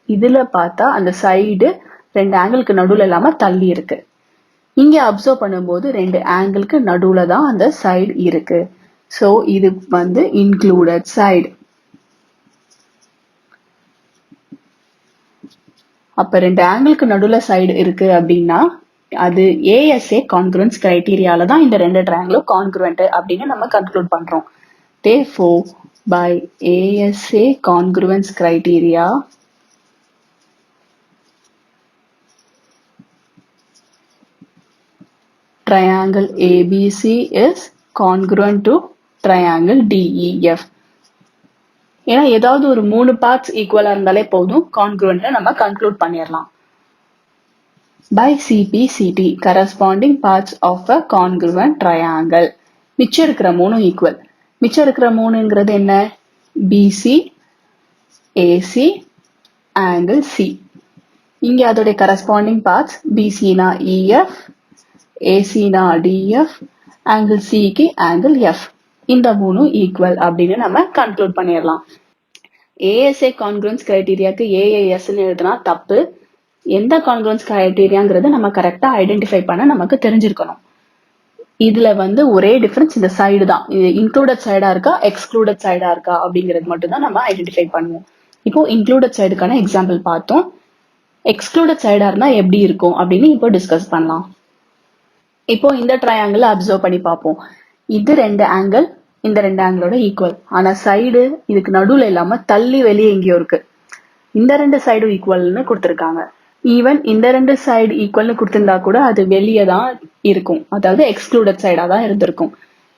இதுல பார்த்தா அந்த சைடு 2 ஆங்கிளுக்கு நடுவுல இல்லாம தள்ளி இருக்கு. இங்க அப்சர்வ் பண்ணும்போது 2 ஆங்கிளுக்கு நடுவுல தான் அந்த சைடு இருக்கு. ஸோ இது வந்து இன்க்ளூடட் சைடு. அப்ப 2 ஆங்கிளுக்கு நடுவுல சைடு இருக்கு அப்படின்னா அது ASA கான்குரன்ஸ் கிரைட்டீரியால தான் இந்த 2 ட்ரையாங்கிளும் கான்குரண்ட் அப்படின்னு நம்ம கன்க்ளூட் பண்றோம். Therefore, by ASA congruence criteria, triangle ABC is congruent to triangle DEF. ஏன்னா ஏதாவது ஒரு 3 பார்ட்ஸ் ஈக்குவலா இருந்தாலே போதும், கான்குரண்ட்ல நம்ம கன்க்ளூட் பண்ணிடலாம். By CPCT, corresponding parts of a congruent triangle. மிச்சம் இருக்கிற 3 ஈக்குவல். மிச்சம் இருக்கிற 3ங்கிறது என்ன? BC, AC, angle C. இங்க அதோடைய corresponding parts BC னா EF, AC னா DF, angle C க்கு angle F. இந்த 3 ஈக்குவல் அப்படின்னு நம்ம கன்க்ளூட் பண்ணிடலாம். ASA கான்குரன்ஸ் கிரைட்டீரியாக்கு AASன்னு எழுதுனா தப்பு. எந்த கான்குரன்ஸ் கிரைட்டீரியாங்கிறத நம்ம கரெக்டா ஐடென்டிஃபை பண்ண நமக்கு தெரிஞ்சிருக்கணும். இதுல வந்து ஒரே டிஃபரன்ஸ் இந்த சைடு தான். இது இன்க்ளூடட் சைடா இருக்கா எக்ஸ்க்ளூடட் சைடா இருக்கா அப்படிங்கிறது மட்டும் தான் நம்ம ஐடென்டிஃபை பண்ணுவோம். இப்போ இன்க்ளூடட் சைடுக்கான எக்ஸாம்பிள் பார்த்தோம். எக்ஸ்க்ளூடட் சைடா இருந்தா எப்படி இருக்கும் அப்படின்னு இப்போ டிஸ்கஸ் பண்ணலாம். இப்போ இந்த ட்ரையாங்கிள் அப்சர்வ் பண்ணி பார்ப்போம். இது 2 ஆங்கிள், இந்த 2 ஆங்கிளோட ஈக்குவல். ஆனா சைடு இதுக்கு நடுவுல இல்லாம தள்ளி வெளியே எங்கேயோ இருக்கு. இந்த 2 சைடும் ஈக்குவல்னு கொடுத்துருக்காங்க. ஈவன் இந்த 2 சைடு ஈக்குவல்னு கொடுத்திருந்தா கூட அது வெளியே தான் இருக்கும், அதாவது எக்ஸ்க்ளூடட் சைடா தான் இருந்திருக்கும்.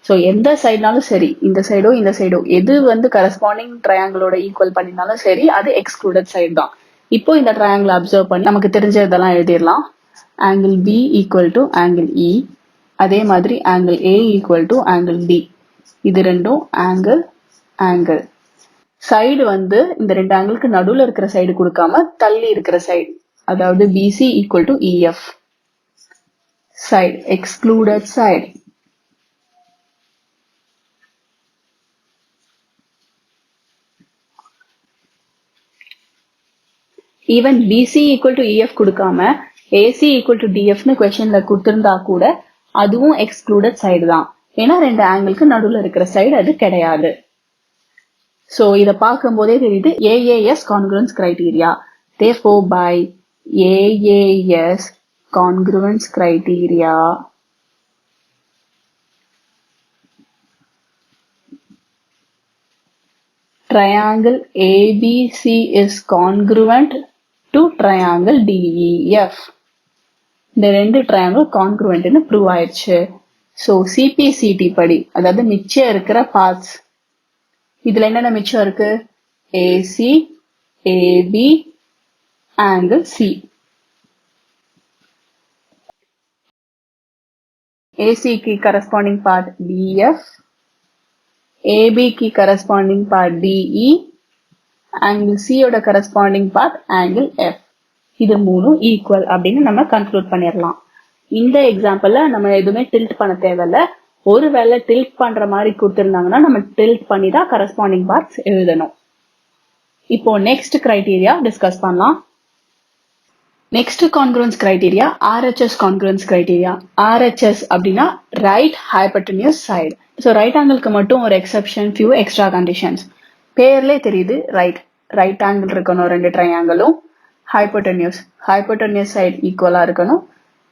ஸோ எந்த சைடுனாலும் சரி, இந்த சைடோ இந்த சைடோ எது வந்து கரஸ்பாண்டிங் ட்ரையாங்கிளோட ஈக்குவல் பண்ணினாலும் சரி, அது எக்ஸ்க்ளூடட் சைடு தான். இப்போ இந்த ட்ரையாங்கிள் அப்சர்வ் பண்ணி நமக்கு தெரிஞ்சதெல்லாம் எழுதிடலாம். Angle B equal to angle E, அதே மாதிரி angle A equal to angle D. இது ரெண்டும் ஆங்கிள் ஆங்கிள். சைடு வந்து இந்த ரெண்டு ஆங்கிளுக்கு நடுவில் இருக்கிற சைடு கொடுக்காம தள்ளி இருக்கிற சைடு, அதாவது BC equal to EF. Side excluded side. Even BC equal to EF கொடுக்காம ஏசி ஈக்குவல் டு டிஎஃப்னு கொஸ்டின்ல கொடுத்திருந்தா கூட அதுவும் எக்ஸ்க்ளூடட் சைடு தான். ஏன்னா ரெண்டு ஆங்கிளுக்கு நடுவில் இருக்கிற சைடு அது கிடையாது. ஸோ இதை பார்க்கும் போதே தெரியுது AAS congruence criteria. Therefore, by AAS congruence criteria, triangle ABC is congruent to triangle DEF. இந்த ரெண்டு ட்ரையாங்கிள் கான்க்ருவென்ட்னு ப்ரூவ் ஆயிடுச்சு. ஸோ சிபிசிடி படி, அதாவது மிச்சம் இருக்கிற பார்ட்ஸ், இதுல என்னென்ன மிச்சம் இருக்கு? AC, AB, angle C. ஏசிக்கு கரஸ்பாண்டிங் பார்ட் டிஎஃப், ஏபிக்கு கரஸ்பாண்டிங் பார்ட் டிஇ, ஆங்கிள் சியோட கரஸ்பாண்டிங் பார்ட் ஆங்கிள் எஃப். இது மூணும் ஈக்குவல் அப்படின்னு நம்ம கன்க்ளூட் பண்ணிடலாம். இந்த எக்ஸாம்பிள்ல நம்ம எதுவுமே டில்ட் பண்ண தேவையில்ல. ஒருவேளை டில்ட் பண்ற மாதிரி கொடுத்திருந்தாங்கன்னா நம்ம டில்ட் பண்ணி தான் கரஸ்பாண்டிங் பார்ட்ஸ் எழுதணும். இப்போ நெக்ஸ்ட் கிரைட்டீரியா டிஸ்கஸ் பண்ணலாம். Next congruence criteria RHS congruence criteria. RHS அப்படின்னா right hypotenuse side. So right ஆங்கிளுக்கு மட்டும் ஒரு எக்ஸெப்ஷன், ஃபியூ எக்ஸ்ட்ரா கண்டிஷன்ஸ். பேர்லே தெரியுது, ரைட் ஆங்கிள் இருக்கணும் ரெண்டு ட்ரையாங்கிளும். ஹைபோட்டெனியூஸ் சைடு ஈக்குவலா இருக்கணும்.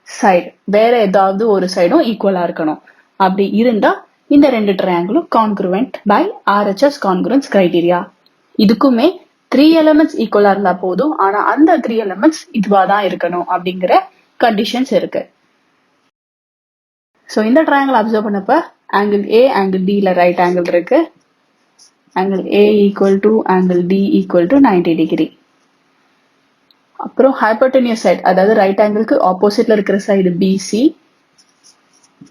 சைடு வேற ஏதாவது ஒரு சைடும் ஈக்குவலா இருக்கணும். அப்படி இருந்தா இந்த ரெண்டு ட்ரையாங்கிளும் கான்க்ருவென்ட் பை RHS கான்க்ருவன்ஸ் கிரைட்டீரியா. இதுக்குமே 3 எலிமெண்ட்ஸ் ஈக்குவலா இருந்தா போதும். ஆனா அந்த 3 எலிமெண்ட்ஸ் இதுவா தான் இருக்கணும் அப்படிங்கிற கண்டிஷன்ஸ் இருக்கு. ஸோ இந்த ட்ரையாங்கிள் அப்சர்வ் பண்ணப்ப ஆங்கிள் ஏ ஆங்கிள் டில ரைட் ஆங்கிள் இருக்கு. Angle A equal to angle D equal to 90 degree. அப்புறம் ஹைபோட்டெனியூஸ் சைடு, அதாவது ரைட் ஆங்கிளுக்கு ஆப்போசிட்ல இருக்கிற சைடு பிசி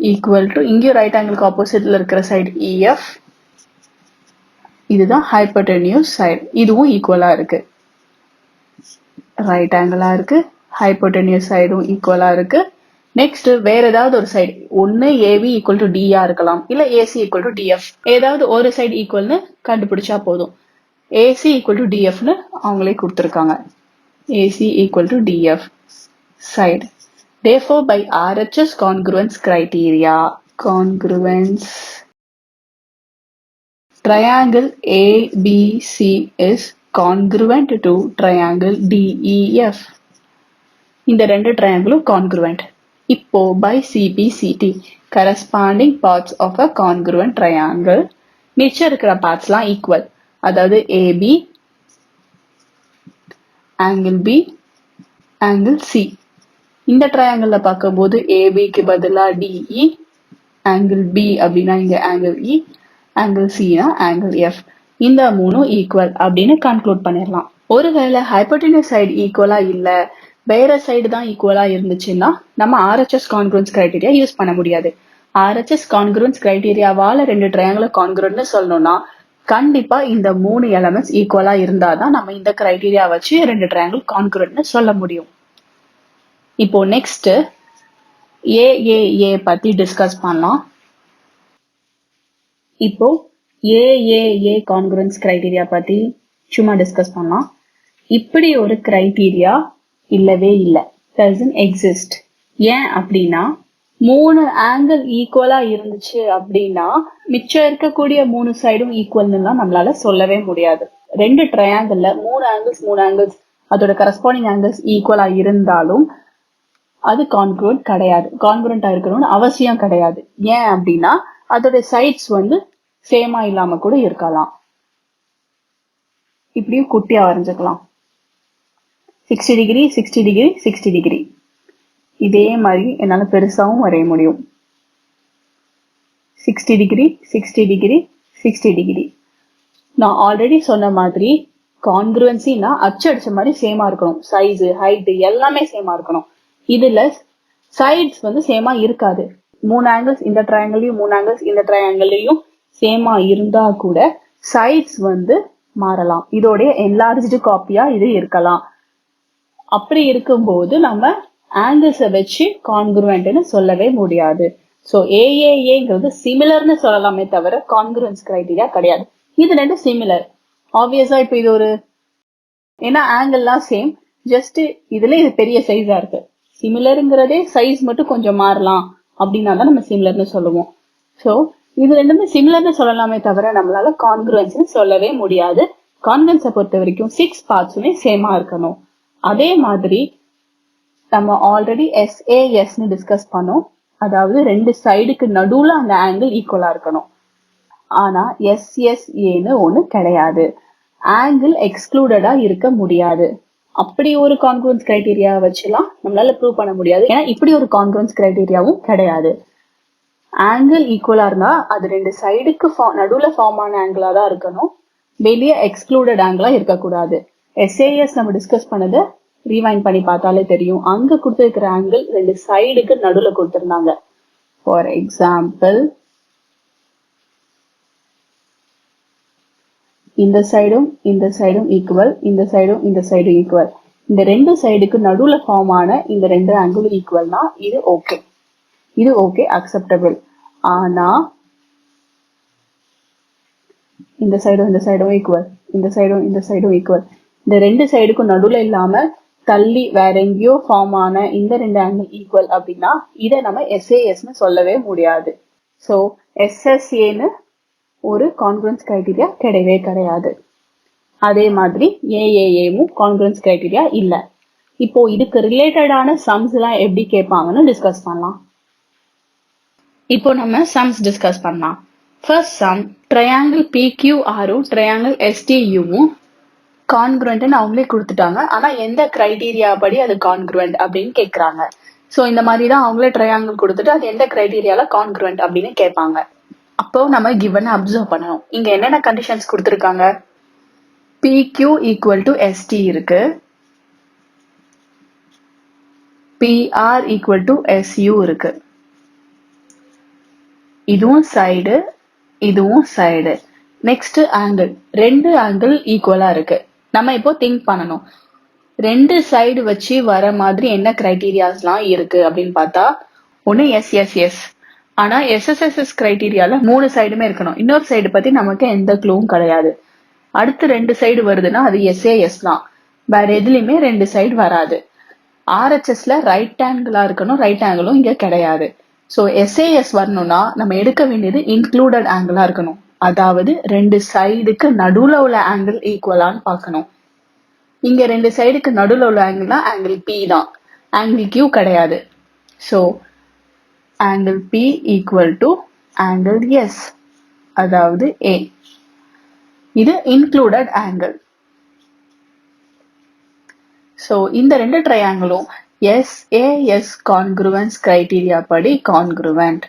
ஈக்குவல் டு இங்கேயும் ரைட் ஆங்கிளுக்கு ஆப்போசிட்ல இருக்கிற சைடு இஎஃப். இதுதான் ஹைபோட்டெனியூஸ் சைடு. இதுவும் ஈக்குவலா இருக்கு, ரைட் ஆங்கிளா இருக்கு. ஹைபோட்டெனியூஸ் சைடும் ஈக்குவலா இருக்கு. நெக்ஸ்ட் வேற ஏதாவது ஒரு சைடு, ஒன்னு ஏபி ஈக்குவல் டு டிஆ இருக்கலாம், இல்ல ஏசி ஈக்குவல் டு டிஎஃப். ஏதாவது ஒரு சைடு ஈக்குவல்னு கண்டுபிடிச்சா போதும். ஏசி ஈக்குவல் டு டிஎஃப்னு அவங்களே கொடுத்துருக்காங்க. AC equal to DF side. Therefore, by RHS congruence criteria, triangle ABC is congruent to triangle DEF. இந்த ரெண்டு ட்ரையாங்கிளும் congruent. இப்போ by CPCT, corresponding parts of a congruent triangle, மிச்சம் இருக்கிற பார்ட்ஸ்லாம் ஈக்குவல். அதாவது AB, angle B, angle C. இந்த triangle பார்க்கும்போது ஏபிக்கு பதிலா டிஇ, ஆங்கிள் பி அப்படின்னா இங்க ஆங்கிள் இ, ஆங்கிள் சினா ஆங்கிள் எஃப். இந்த மூணும் ஈக்குவல் அப்படின்னு கன்க்ளூட் பண்ணிடலாம். ஒருவேளை ஹைபோட்டெனியூஸ் சைடு ஈக்குவலா இல்ல, வேற சைடு தான் ஈக்குவலா இருந்துச்சுன்னா நம்ம RHS கான்க்ருவன்ஸ் கிரைட்டீரியா யூஸ் பண்ண முடியாது. RHS கான்க்ருவன்ஸ் கிரைட்டீரியாவால ரெண்டு ட்ரையாங்கிள் கான்க்ருவன்ட்னு சொல்லணும்னா கண்டிப்பா இந்த 3 எலிமெண்ட்ஸ் ஈக்குவலா இருந்தாதான் நம்ம இந்த கிரைட்டீரியா வச்சு ரெண்டு ட்ரையாங்கிள் கான்க்ருவன்ட்னு சொல்ல முடியும். இப்போ நெக்ஸ்ட் AAA பத்தி டிஸ்கஸ் பண்ணலாம். இப்போ AAA கான்க்ருவன்ஸ் கிரைட்டீரியா பத்தி சும்மா டிஸ்கஸ் பண்ணலாம். இப்படி ஒரு கிரைட்டீரியா இல்லவே இல்லை, doesn't exist. ஏன் அப்படின்னா 3 ஆங்கிள் ஈக்குவலா இருந்துச்சு அப்படின்னா மிச்சம் இருக்கக்கூடிய 3 சைடும் ஈக்குவல்னு நம்மளால சொல்லவே முடியாது. ரெண்டு ட்ரையாங்கிள்ல 3 ஆங்கிள்ஸ் அதோட கரஸ்பாண்டிங் ஆங்கிள்ஸ் ஈக்குவலா இருந்தாலும் அது கான்க்ருவன்ட் கிடையாது. கான்க்ருவன்டா இருக்கணும்னு அவசியம் கிடையாது. ஏன் அப்படின்னா அதோட சைட்ஸ் வந்து சேமா இல்லாம கூட இருக்கலாம். இப்படியும் குட்டியா வரைஞ்சுக்கலாம். 60 டிகிரி 60 டிகிரி 60 டிகிரி. இதே மாதிரி என்னால பெருசாவும் வரைய முடியும். 60 டிகிரி 60 டிகிரி 60 டிகிரி. நான் ஆல்ரெடி சொன்ன மாதிரி கான்க்ருவன்சினா அச்சு அடிச்ச மாதிரி சேமா இருக்கணும். சைஸ், ஹைட் எல்லாமே சேமா இருக்கணும். இதுல சைட்ஸ் வந்து சேமா இருக்காது. 3 ஆங்கிள்ஸ் இந்த ட்ரையாங்கிளையும் 3 ஆங்கிள்ஸ் இந்த ட்ரையாங்கிளையும் சேமா இருந்தா கூட சைட்ஸ் வந்து மாறலாம். இதோடைய என்லார்ஜ்டு காப்பியா இது இருக்கலாம். அப்படி இருக்கும்போது நம்ம ஆங்கிள்ஸை வச்சு கான்க்ருவென்ட்னு சொல்லவே முடியாது. ஸோ ஏஏஏங்கிறது சிமிலர்னு சொல்லலாமே தவிர கான்க்ருவன்ஸ் கிரைட்டீரியா கிடையாது. இது ரெண்டு சிமிலர். ஆப்வியஸா இப்போ இது ஒரு, ஏன்னா ஆங்கிள்லாம் சேம், ஜஸ்ட் இதுல இது பெரிய சைஸா இருக்கு. சிமிலருங்கிறதே சைஸ் மட்டும் கொஞ்சம் மாறலாம் அப்படின்னா தான் நம்ம சிமிலர்னு சொல்லுவோம். ஸோ இது ரெண்டுமே சிமிலர்னு சொல்லலாமே தவிர நம்மளால கான்க்ருவன்ஸ்னு சொல்லவே முடியாது. கான்க்ருவன்ஸை பொறுத்த வரைக்கும் 6 பார்ட்ஸுமே சேமா இருக்கணும். அதே மாதிரி நம்ம ஆல்ரெடி SASன்னு டிஸ்கஸ் பண்ணோம். அதாவது ரெண்டு சைடுக்கு நடுவுல அந்த ஆங்கிள் ஈக்குவலா இருக்கணும். ஆனா SSAன்னு ஒண்ணு கிடையாது. ஆங்கிள் எக்ஸ்க்ளூடடா இருக்க முடியாது. அப்படி ஒரு கான்க்ருவன்ஸ் கிரைட்டீரியா வச்சுலாம் நம்மளால ப்ரூவ் பண்ண முடியாது. ஏன்னா இப்படி ஒரு கான்க்ருவன்ஸ் கிரைட்டீரியாவும் கிடையாது. ஆங்கிள் ஈக்குவலா இருந்தா அது ரெண்டு சைடுக்கு நடுவுல ஃபார்ம் ஆன ஆங்கிளா தான் இருக்கணும். வெளியே எக்ஸ்க்ளூடட் ஆங்கிளா இருக்கக்கூடாது. SAS நம்ம டிஸ்கஸ் பண்ணதை ரீவைண்ட் பண்ணி பார்த்தாலே தெரியும். அங்க கொடுத்திருக்கிற ஆங்கிள் ரெண்டு சைடுக்கு நடுவுல கொடுத்திருந்தாங்க. ஃபார் எக்ஸாம்பிள், இந்த சைடும் இந்த சைடும் ஈக்குவல், இந்த சைடும் இந்த சைடும் ஈக்குவல். இந்த ரெண்டு சைடுக்கு நடுவுல ஃபார்ம் ஆன இந்த ரெண்டு ஆங்கிள் ஈக்குவல்னா இது ஓகே, இது ஓகே, அக்செப்டபிள். ஆனா இந்த சைடும் இந்த சைடும் ஈக்குவல், இந்த சைடும் இந்த சைடும் ஈக்குவல், இந்த ரெண்டு சைடுக்கும் நடுவுல இல்லாம தள்ளி வேற எங்கேயோ ஃபார்ம் ஆன இந்த ரெண்டு ஆங்கிள் ஈக்குவல் அப்படின்னா இதை நம்ம SASன்னு சொல்லவே முடியாது. ஸோ SSAன்னு ஒரு கான்க்ருவன்ஸ் கிரைட்டீரியா கிடையவே கிடையாது. அதே மாதிரி AAAவும் கான்க்ருவன்ஸ் கிரைட்டீரியா இல்ல. இப்போ இதுக்கு ரிலேட்டடான சம்ஸ் எல்லாம் எப்படி கேட்பாங்கன்னு டிஸ்கஸ் பண்ணலாம். இப்போ நம்ம சம்ஸ் டிஸ்கஸ் பண்ணலாம். ஃபர்ஸ்ட் சம், ட்ரையாங்கிள் PQRவும் ட்ரையாங்கிள் STUவும் கான்க்ருவென்ட்னு அவங்களே கொடுத்துட்டாங்க. ஆனா எந்த கிரைட்டீரியா படி அது கான்க்ருவென்ட் அப்படின்னு கேட்கறாங்க. ஸோ இந்த மாதிரி தான் அவங்களே ட்ரையாங்கிள் கொடுத்துட்டு அது எந்த கிரைட்டீரியால கான்க்ருவென்ட் அப்படின்னு கேட்பாங்க. அப்போ நம்ம கிவன் அப்சர்வ் பண்ணணும். இங்க என்னென்ன கண்டிஷன்ஸ் கொடுத்துருக்காங்க? PQ ஈக்குவல் டு ST இருக்கு, PR ஈக்குவல் டு SU இருக்கு. இதுவும் சைடு, இதுவும் சைடு. நெக்ஸ்ட் ஆங்கிள், ரெண்டு ஆங்கிள் ஈக்குவலா இருக்கு. நம்ம இப்போ திங்க் பண்ணணும், ரெண்டு சைடு வச்சு வர மாதிரி என்ன கிரைட்டீரியாஸ்லாம் இருக்கு அப்படின்னு பார்த்தா, ஒன்னு SSS. ஆனா SSS கிரைட்டீரியால 3 சைடுமே இருக்கணும். இன்னொரு சைடு பத்தி நமக்கு எந்த க்ளூவும் கிடையாது. அடுத்து ரெண்டு சைடு வருதுன்னா அது SAS தான். வேற எதுலயுமே ரெண்டு சைடு வராது. RHSல ரைட் ஆங்கிளா இருக்கணும், ரைட் ஆங்கிளும் இங்க கிடையாது. ஸோ SAS வரணும்னா நம்ம எடுக்க வேண்டியது இன்க்ளூடட் ஆங்கிளா இருக்கணும். அதாவது ரெண்டு சைடுக்கு நடுவுல உள்ள ஆங்கிள் ஈக்குவலான்னு பார்க்கணும். இங்க ரெண்டு சைடுக்கு நடுவுல உள்ள ஆங்கிள்னா ஆங்கிள் P தான், ஆங்கிள் Q கிடையாது. So angle P equal to angle S, அதாவது A. இது இன்க்ளூடட் ஆங்கிள். ஸோ இந்த ரெண்டு ட்ரையாங்கிளும் SAS கான்க்ருவன்ஸ் கிரைட்டீரியா படி கான்க்ருவென்ட்.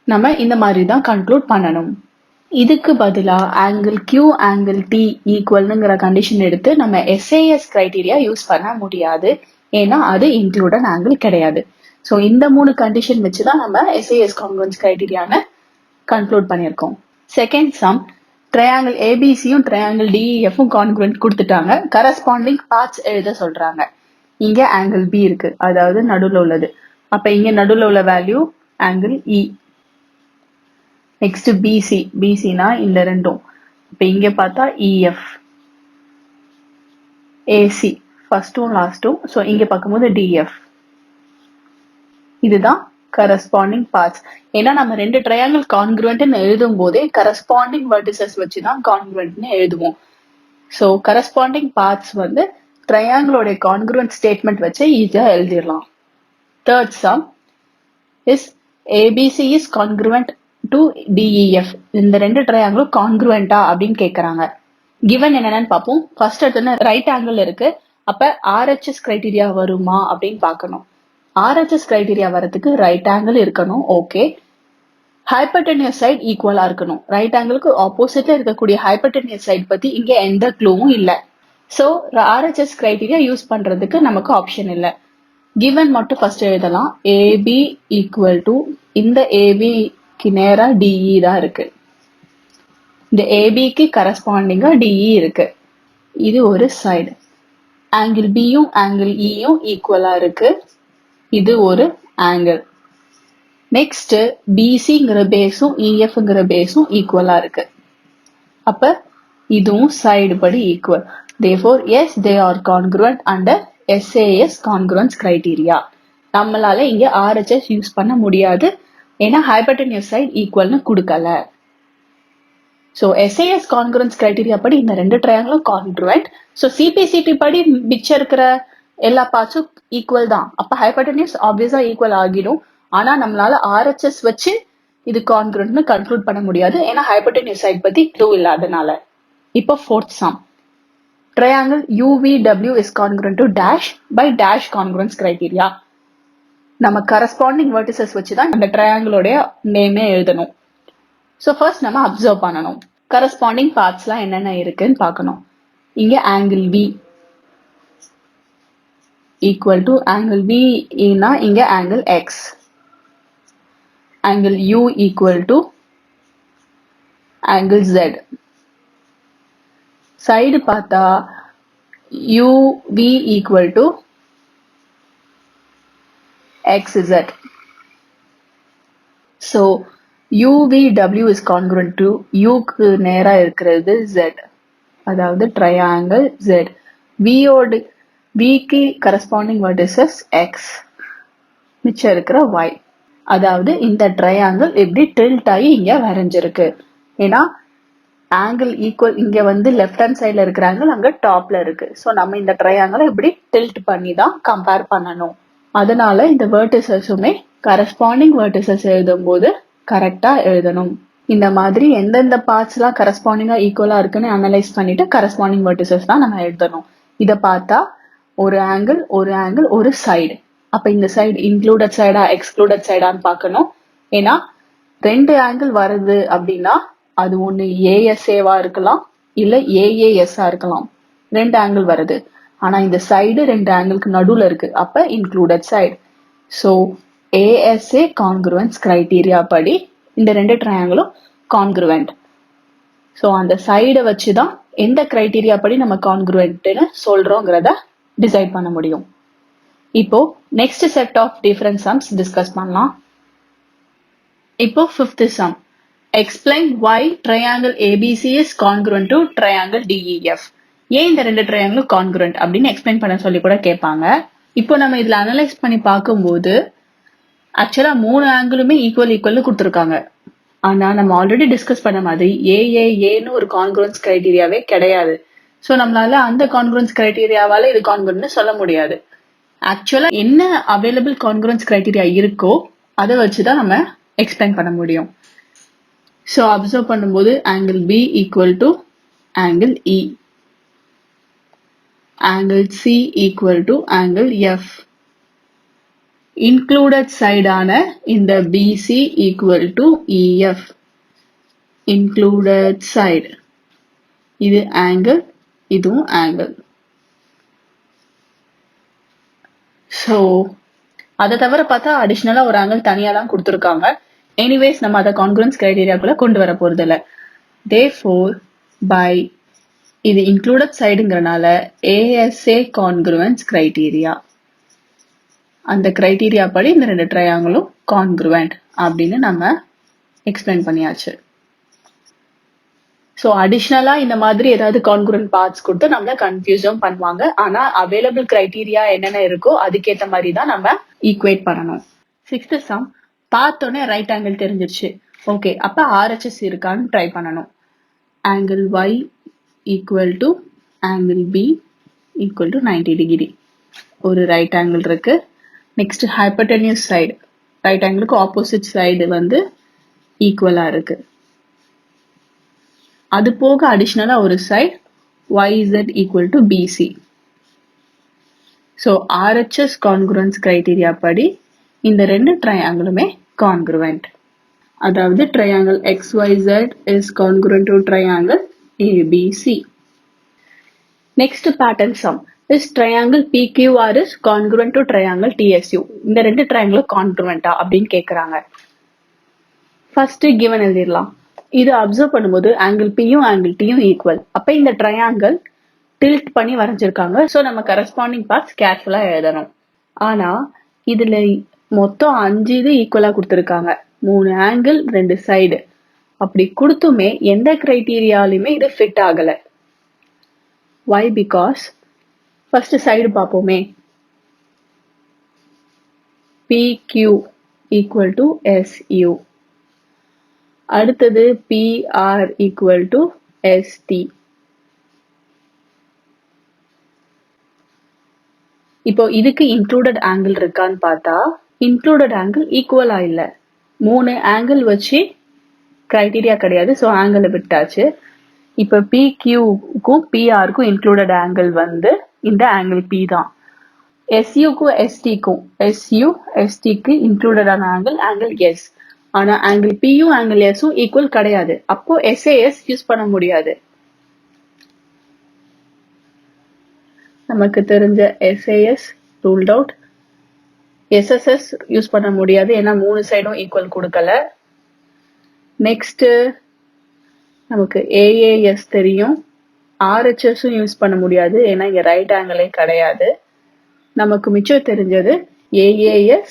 நம்ம இந்த மாதிரி தான் கன்க்ளூட் பண்ணணும். இதுக்கு பதிலா ஆங்கிள் Q ஆங்கிள் T ஈக்குவல்ங்கிற கண்டிஷன் எடுத்து நம்ம SAS கிரைட்டீரியா யூஸ் பண்ண முடியாது. ஏன்னா அது இன்க்ளூடட் ஆங்கிள் கிடையாது. ஸோ இந்த 3 கண்டிஷன் வச்சு தான் நம்ம SAS கான்க்ருவன்ஸ் கிரைட்டீரியான்னு கன்க்ளூட் பண்ணியிருக்கோம். செகண்ட் சம், ட்ரையாங்கிள் ABCயும் ட்ரையாங்கிள் DEFம் கான்க்ருவென்ட் கொடுத்துட்டாங்க. கரஸ்பாண்டிங் பார்ட்ஸ் எழுத சொல்றாங்க. இங்க ஆங்கிள் B இருக்கு, அதாவது நடுவுல உள்ளது. அப்ப இங்க நடுவுல உள்ள வேல்யூ ஆங்கிள் E. நெக்ஸ்ட் BCனா இந்த ரெண்டும். இப்ப இங்க பார்த்தா EF, AC ஃபர்ஸ்டும் லாஸ்டும். ஸோ இங்க பார்க்கும்போது DF. இதுதான் கரஸ்பாண்டிங் பார்ட்ஸ். ஏன்னா நம்ம ரெண்டு ட்ரையாங்கிள் கான்க்ருவென்ட்னு எழுதும் போதே கரஸ்பாண்டிங் வெர்டிசஸ் வச்சு தான் கான்க்ருவென்ட்னு எழுதுவோம். ஸோ கரஸ்பாண்டிங் பார்ட்ஸ் வந்து ட்ரையாங்கிளோட கான்க்ருவென்ட் ஸ்டேட்மெண்ட் வச்சு ஈஸியா எழுதிடலாம். Third sum is ABC is congruent to DEF. இந்த ரெண்டு ட்ரையாங்கிளும் கான்க்ருவென்ட்டா அப்படின்னு கேட்கறாங்க. கிவன் என்னன்னு பார்ப்போம். ஃபர்ஸ்ட் எடுத்தோன்னா ரைட் ஆங்கிள் இருக்கு, அப்ப ஆர்ஹெச்எஸ் கிரைட்டீரியா வருமா அப்படின்னு பார்க்கணும். ஆர்ஹெச்எஸ் கிரைட்டீரியா வரதுக்கு ரைட் ஆங்கிள் இருக்கணும். ஓகே, ஹைப்பர்டெனியஸ் சைடு ஈக்குவலா இருக்கணும். ரைட் ஆங்கிளுக்கு ஆப்போசிட்ல இருக்கக்கூடிய ஹைப்பர்டெனியஸ் சைடு பத்தி இங்க எந்த க்ளூவும் இல்ல. சோ ஆர்ஹெச்எஸ் கிரைட்டீரியா யூஸ் பண்றதுக்கு நமக்கு ஆப்ஷன் இல்ல. கிவன் மட்டும் ஃபர்ஸ்ட் எழுதலாம். ஏபி ஈக்குவல் டு இந்த ஏபிக்கு நேரா டிஇ தான் இருக்கு. இந்த ஏபிக்கு கரஸ்பாண்டிங்கா டிஇ இருக்கு. இது ஒரு சைடு. ஆங்கிள் பியும் ஆங்கிள் இயும் ஈக்குவலா இருக்கு. இது ஒரு ஆங்கிள். நெக்ஸ்ட் பிசிங்கிற பேஸும் இஎஃப்ங்கிற பேஸும் ஈக்குவலா இருக்கு. அப்ப இதுவும் சைடு படி equal. therefore yes they are congruent under SAS congruence criteria. நம்மளால இங்க RHS யூஸ் பண்ண முடியாது, ஏன்னா ஹைப்பர்டெனியஸ் சைடு ஈக்குவல்னு கொடுக்கல. ஸோ SAS congruence criteria படி இந்த ரெண்டு ட்ரையாங்கிளும் congruent. ஸோ சிபிசிடி படி மிச்சம் இருக்கிற எல்லா பார்ட்ஸும் ஈக்குவல் தான். அப்ப ஹைப்பர்டெனியஸ் ஆப்வியஸா ஈக்குவல் ஆகிடும். ஆனா நம்மளால RHS வச்சு இது கான்கிரண்ட்னு கன்க்ளூட் பண்ண முடியாது, ஏன்னா ஹைப்பர்டெனியஸ் சைடு பத்தி க்ளூ இல்லாதனால. இப்போ fourth some. Triangle UVW is congruent to dash by dash congruence criteria. நம்ம கரஸ்பாண்டிங் வெர்டிசஸ் வச்சு தான் அந்த ட்ரையாங்கிளோடைய நேமே எழுதணும். ஸோ ஃபர்ஸ்ட் நம்ம அப்சர்வ் பண்ணணும். கரஸ்பாண்டிங் பார்ட்ஸ்லாம் என்னென்ன இருக்குன்னு பார்க்கணும். இங்க angle V equal to angle V னா இங்க angle X. Angle U equal to angle Z. Side பார்த்தா UV equal to XZ. So UVW is congruent to Uக்கு நேரா இருக்கிறது Z, அதாவது ட்ரையாங்கிள் Z. Vக்கு கரஸ்பாண்டிங் வெர்டிசஸ் X, மிச்சம் இருக்கிற Y. அதாவது இந்த ட்ரையாங்கிள் எப்படி டில்ட் ஆகி இங்க வரைஞ்சிருக்கு. ஏன்னா ஆங்கிள் ஈக்குவல் இங்க வந்து லெஃப்ட் ஹேண்ட் சைட்ல இருக்கிற ஆங்கிள் அங்க டாப்ல இருக்கு. ஸோ நம்ம இந்த ட்ரையாங்கிளை இப்படி டில்ட் பண்ணி தான் கம்பேர் பண்ணணும். அதனால இந்த வெர்டிசஸுமே கரஸ்பாண்டிங் வெர்டிசஸ் எழுதும் போது கரெக்டா எழுதணும். இந்த மாதிரி எந்தெந்த பார்ட்ஸ் எல்லாம் கரஸ்பாண்டிங்கா ஈக்குவலா இருக்குன்னு அனலைஸ் பண்ணிட்டு கரஸ்பாண்டிங் வெர்டிசஸ் தான் நம்ம எழுதணும். இதை பார்த்தா ஒரு ஆங்கிள் ஒரு சைடு. அப்ப இந்த சைடு இன்க்ளூடட் சைடா எக்ஸ்க்ளூடட் சைடான்னு பார்க்கணும். ஏன்னா ரெண்டு ஆங்கிள் வருது அப்படின்னா அது ஒண்ணு ஏஎஸ்ஏவா இருக்கலாம், இல்ல ஏஏஎஸ்ஆ இருக்கலாம். ரெண்டு ஆங்கிள் வருது, ஆனா இந்த சைடு ரெண்டு ஆங்கிளுக்கு நடுவுல இருக்கு. அப்ப included side. So ASA கான்குருவன்ஸ் criteria படி இந்த ரெண்டு ட்ரையாங்கிளும் கான்குருவெண்ட். ஸோ அந்த சைடை வச்சுதான் எந்த கிரைட்டீரியா படி நம்ம கான்குருவெண்ட்னு சொல்றோங்கிறத டிசைட் பண்ண முடியும். இப்போ next set of different sums discuss பண்ணலாம். இப்போ fifth sum. Explain why triangle ABC is congruent to triangle DEF. ஏன் இந்த ரெண்டு ட்ரையாங்கிளும் கான்குரண்ட் அப்படின்னு எக்ஸ்பிளைன் பண்ண சொல்லி கூட கேட்பாங்க. இப்போ நம்ம இதுல அனலைஸ் பண்ணி பார்க்கும்போது ஆக்சுவலா மூணு ஆங்கிளுமே ஈக்குவல்னு கொடுத்துருக்காங்க. ஆனா நம்ம ஆல்ரெடி டிஸ்கஸ் பண்ண மாதிரி ஏன்னு ஒரு கான்குரன்ஸ் கிரைட்டீரியாவே கிடையாது. ஸோ நம்மளால அந்த கான்குரன்ஸ் கிரைட்டீரியாவால இது கான்குரண்ட்னு சொல்ல முடியாது. ஆக்சுவலா என்ன அவைலபிள் கான்குரன்ஸ் கிரைட்டீரியா இருக்கோ அதை வச்சுதான் நம்ம எக்ஸ்பிளைன் பண்ண முடியும். ஸோ அப்சர்வ் பண்ணும்போது angle B equal to angle E, angle C equal to angle F. Included side ஆன இந்த BC equal to EF. Included side. இது angle, இதுவும் angle. So அதை தவிர பார்த்தா அடிஷனலா ஒரு ஆங்கிள் தனியா தான் கொடுத்துருக்காங்க. எனிவேஸ் நம்ம அதை கான்குரன்ஸ் கிரைட்டீரியாக்குள்ள கொண்டு வர போறது இல்லை. Therefore by இது இன்க்ளூடட் சைடுங்கிறனால ASA கான்குருவன்ஸ் கிரைட்டீரியா, அந்த கிரைட்டீரியா படி இந்த ரெண்டு ட்ரையாங்கிளும் கான்குருவெண்ட் அப்படின்னு நம்ம எக்ஸ்பிளைன் பண்ணியாச்சு. ஸோ அடிஷ்னலா இந்த மாதிரி ஏதாவது கான்குரண்ட் பார்ட்ஸ் கொடுத்து நம்மள கன்ஃபியூஸும் பண்ணுவாங்க. ஆனா அவைலபிள் கிரைட்டீரியா என்னென்ன இருக்கோ அதுக்கேற்ற மாதிரி தான் நம்ம ஈக்குவேட் பண்ணணும். Sixth some. பார்த்தோன்னே ரைட் ஆங்கிள் தெரிஞ்சிருச்சு. ஓகே, அப்ப RHS இருக்கான்னு ட்ரை பண்ணணும். Angle Y equal to angle B equal to 90 degree. ஒரு ரைட் ஆங்கிள் இருக்கு. நெக்ஸ்ட் ஹைப்பர்டெனியஸ் சைடு, ரைட் ஆங்கிளுக்கு ஆப்போசிட் சைடு வந்து ஈக்குவலா இருக்கு. அது போக அடிஷனலா ஒரு side YZ equal to BC. So RHS congruence criteria படி இந்த ரெண்டு ட்ரையாங்கிளுமே கான்குருவெண்ட். அதாவது triangle XYZ is congruent to triangle ABC. Next pattern sum is triangle PQR is congruent to triangle TSU. இந்த ரெண்டு ட்ரையாங்கிளும் கான்குருவெண்டா அப்படின்னு கேட்குறாங்க. ஃபர்ஸ்ட் கிவன் எழுதிடலாம். இது அப்சர்வ் பண்ணும்போது ஆங்கிள் பியும் ஆங்கிள் டியும் ஈக்குவல். அப்ப இந்த ட்ரையாங்கிள் டில்ட் பண்ணி வரைஞ்சிருக்காங்க. ஸோ நம்ம கரஸ்பாண்டிங் பார்ட்ஸ் கேர்ஃபுல்லா எழுதணும். ஆனா இதுல மொத்தம் 5 இது ஈக்குவலா கொடுத்துருக்காங்க. 3 ஆங்கிள் 2 சைடு. அப்படி கொடுத்துமே எந்த கிரைட்டீரியாலுமே இது ஃபிட் ஆகல. Why? Because ஃபர்ஸ்ட் சைடு பார்ப்போமே. PQ equal to SU. அடுத்தது PR ஈக்குவல் டு ST. இப்போ இதுக்கு இன்க்ளூடட் ஆங்கிள் இருக்கான்னு பார்த்தா இன்க்ளூடட் ஆங்கிள் ஈக்குவலா இல்ல. 3 ஆங்கிள் வச்சு கிரைட்டீரியா கிடையாது. ஸோ ஆங்கிள் விட்டாச்சு. இப்போ PQக்கும் PRக்கும் இன்க்ளூடட் ஆங்கிள் வந்து இந்த ஆங்கிள் P தான். SUக்கும் STக்கு இன்க்ளூடடான ஆங்கிள் S. ஆனா ஆங்கிள் Pயும் ஆங்கிள் Sம் ஈக்குவல் கிடையாது. அப்போ SAS யூஸ் பண்ண முடியாது. நமக்கு தெரிஞ்ச SAS ruled out. SSS use பண்ண முடியாது, ஏன்னா 3 சைடும் ஈக்குவல் கொடுக்கல. நெக்ஸ்ட் நமக்கு AAS தெரியும். RHSம் யூஸ் பண்ண முடியாது, ஏன்னா இங்க ரைட் ஆங்கிளே கிடையாது. நமக்கு மிச்சம் தெரிஞ்சது AAS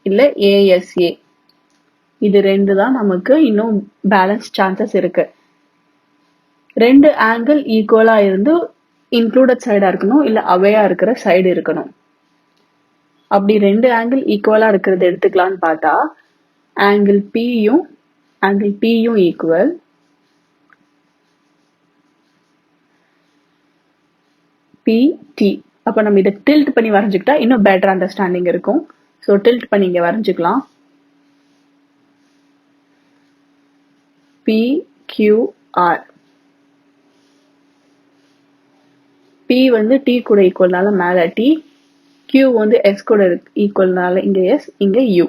இல்ல ASA. இது ரெண்டு தான் நமக்கு இன்னும் பேலன்ஸ் சான்சஸ் இருக்கு. 2 ஆங்கிள் ஈக்குவலா இருந்து இன்க்ளூடட் சைடா இருக்கணும், இல்ல அவையா இருக்கிற சைடு இருக்கணும். அப்படி 2 ஆங்கிள் ஈக்குவலா இருக்கிறது எடுத்துக்கலாம்னு பார்த்தா ஆங்கிள் Pயும் ஈக்குவல். PT. அப்ப நம்ம இதை டில்ட் பண்ணி வரைஞ்சுக்கிட்டா இன்னும் பெட்டர் அண்டர்ஸ்டாண்டிங் இருக்கும். ஸோ டில்ட் பண்ணி இங்க வரைஞ்சுக்கலாம். PQR. P வந்து T கூட ஈக்குவல்னால மேல T, Q வந்து S கூட ஈக்குவல்னால இங்க S, இங்க U.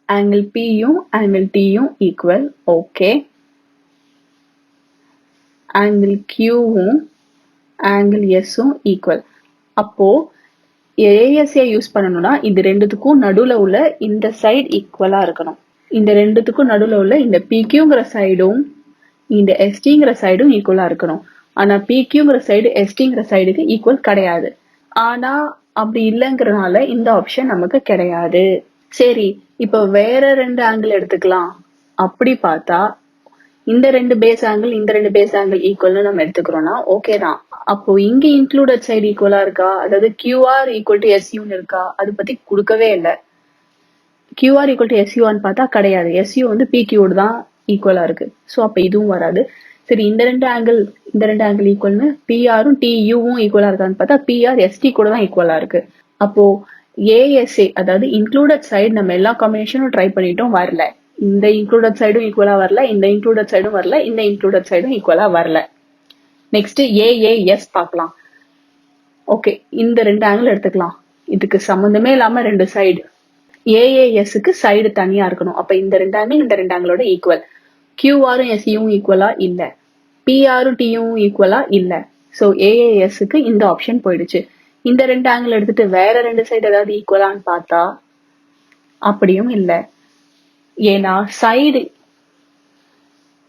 ஆங்கிள் Pயும் ஆங்கிள் Tயும் ஈக்குவல். ஓகே. ஆங்கிள் Qவும் ஆங்கிள் Sம் ஈக்குவல். அப்போ ASA யூஸ் பண்ணணும்னா இது ரெண்டுத்துக்கும் நடுவுல உள்ள இந்த சைடு ஈக்குவலா இருக்கணும். இந்த ரெண்டுத்துக்கும் நடுவுல உள்ள இந்த PQங்கிற சைடும் இந்த STங்கிற சைடும் ஈக்குவலா இருக்கணும். ஆனா PQங்கிற சைடு STங்கிற சைடுக்கு ஈக்குவல் கிடையாது. ஆனா அப்படி இல்லைங்கிறதுனால இந்த ஆப்ஷன் நமக்கு கிடையாது. சரி, இப்ப வேற 2 ஆங்கிள் எடுத்துக்கலாம். அப்படி பார்த்தா இந்த 2 பேஸ் ஆங்கிள் இந்த 2 பேஸ் ஆங்கிள் ஈக்குவல்னு நம்ம எடுத்துக்கிறோம்னா ஓகே தான். அப்போ இங்க இன்க்ளூடட் சைடு ஈக்குவலா இருக்கா, அதாவது QR ஈக்குவல் டு SUன்னு இருக்கா, அது பத்தி கொடுக்கவே இல்லை. QR ஈக்குவல் டு SUன்னு பார்த்தா கிடையாது. SU வந்து PQ தான் ஈக்குவலா இருக்கு. ஸோ அப்ப இதுவும் வராது. சரி, இந்த 2 ஆங்கிள் ஈக்குவல்னு PRம் TUவும் ஈக்குவலா இருக்கான்னு பார்த்தா PR ST கூட தான் ஈக்குவலா இருக்கு. அப்போ ASA அதாவது இன்க்ளூடட் சைடு நம்ம எல்லா காம்பினேஷனும் ட்ரை பண்ணிட்டோம், வரல. இந்த இன்க்ளூடட் சைடும் ஈக்குவலா வரல, இந்த இன்க்ளூடட் சைடும் வரல, இந்த இன்க்ளூடட் சைடும் ஈக்குவலா வரல. நெக்ஸ்ட் AAS பார்க்கலாம். ஓகே, இந்த 2 ஆங்கிள் எடுத்துக்கலாம். இதுக்கு சம்பந்தமே இல்லாம 2 சைடு. AASக்கு சைடு தனியா இருக்கணும். அப்ப இந்த 2 ஆங்கிள் இந்த 2 ஆங்கிளோட ஈக்குவல். QRம் SUவும் ஈக்குவலா இல்ல, PRம் TUவும் ஈக்குவலா இல்ல. ஸோ AASக்கு இந்த ஆப்ஷன் போயிடுச்சு. இந்த 2 ஆங்கிள் எடுத்துட்டு வேற 2 சைடு ஏதாவது ஈக்குவலான்னு பார்த்தா அப்படியும் இல்லை. ஏன்னா சைடு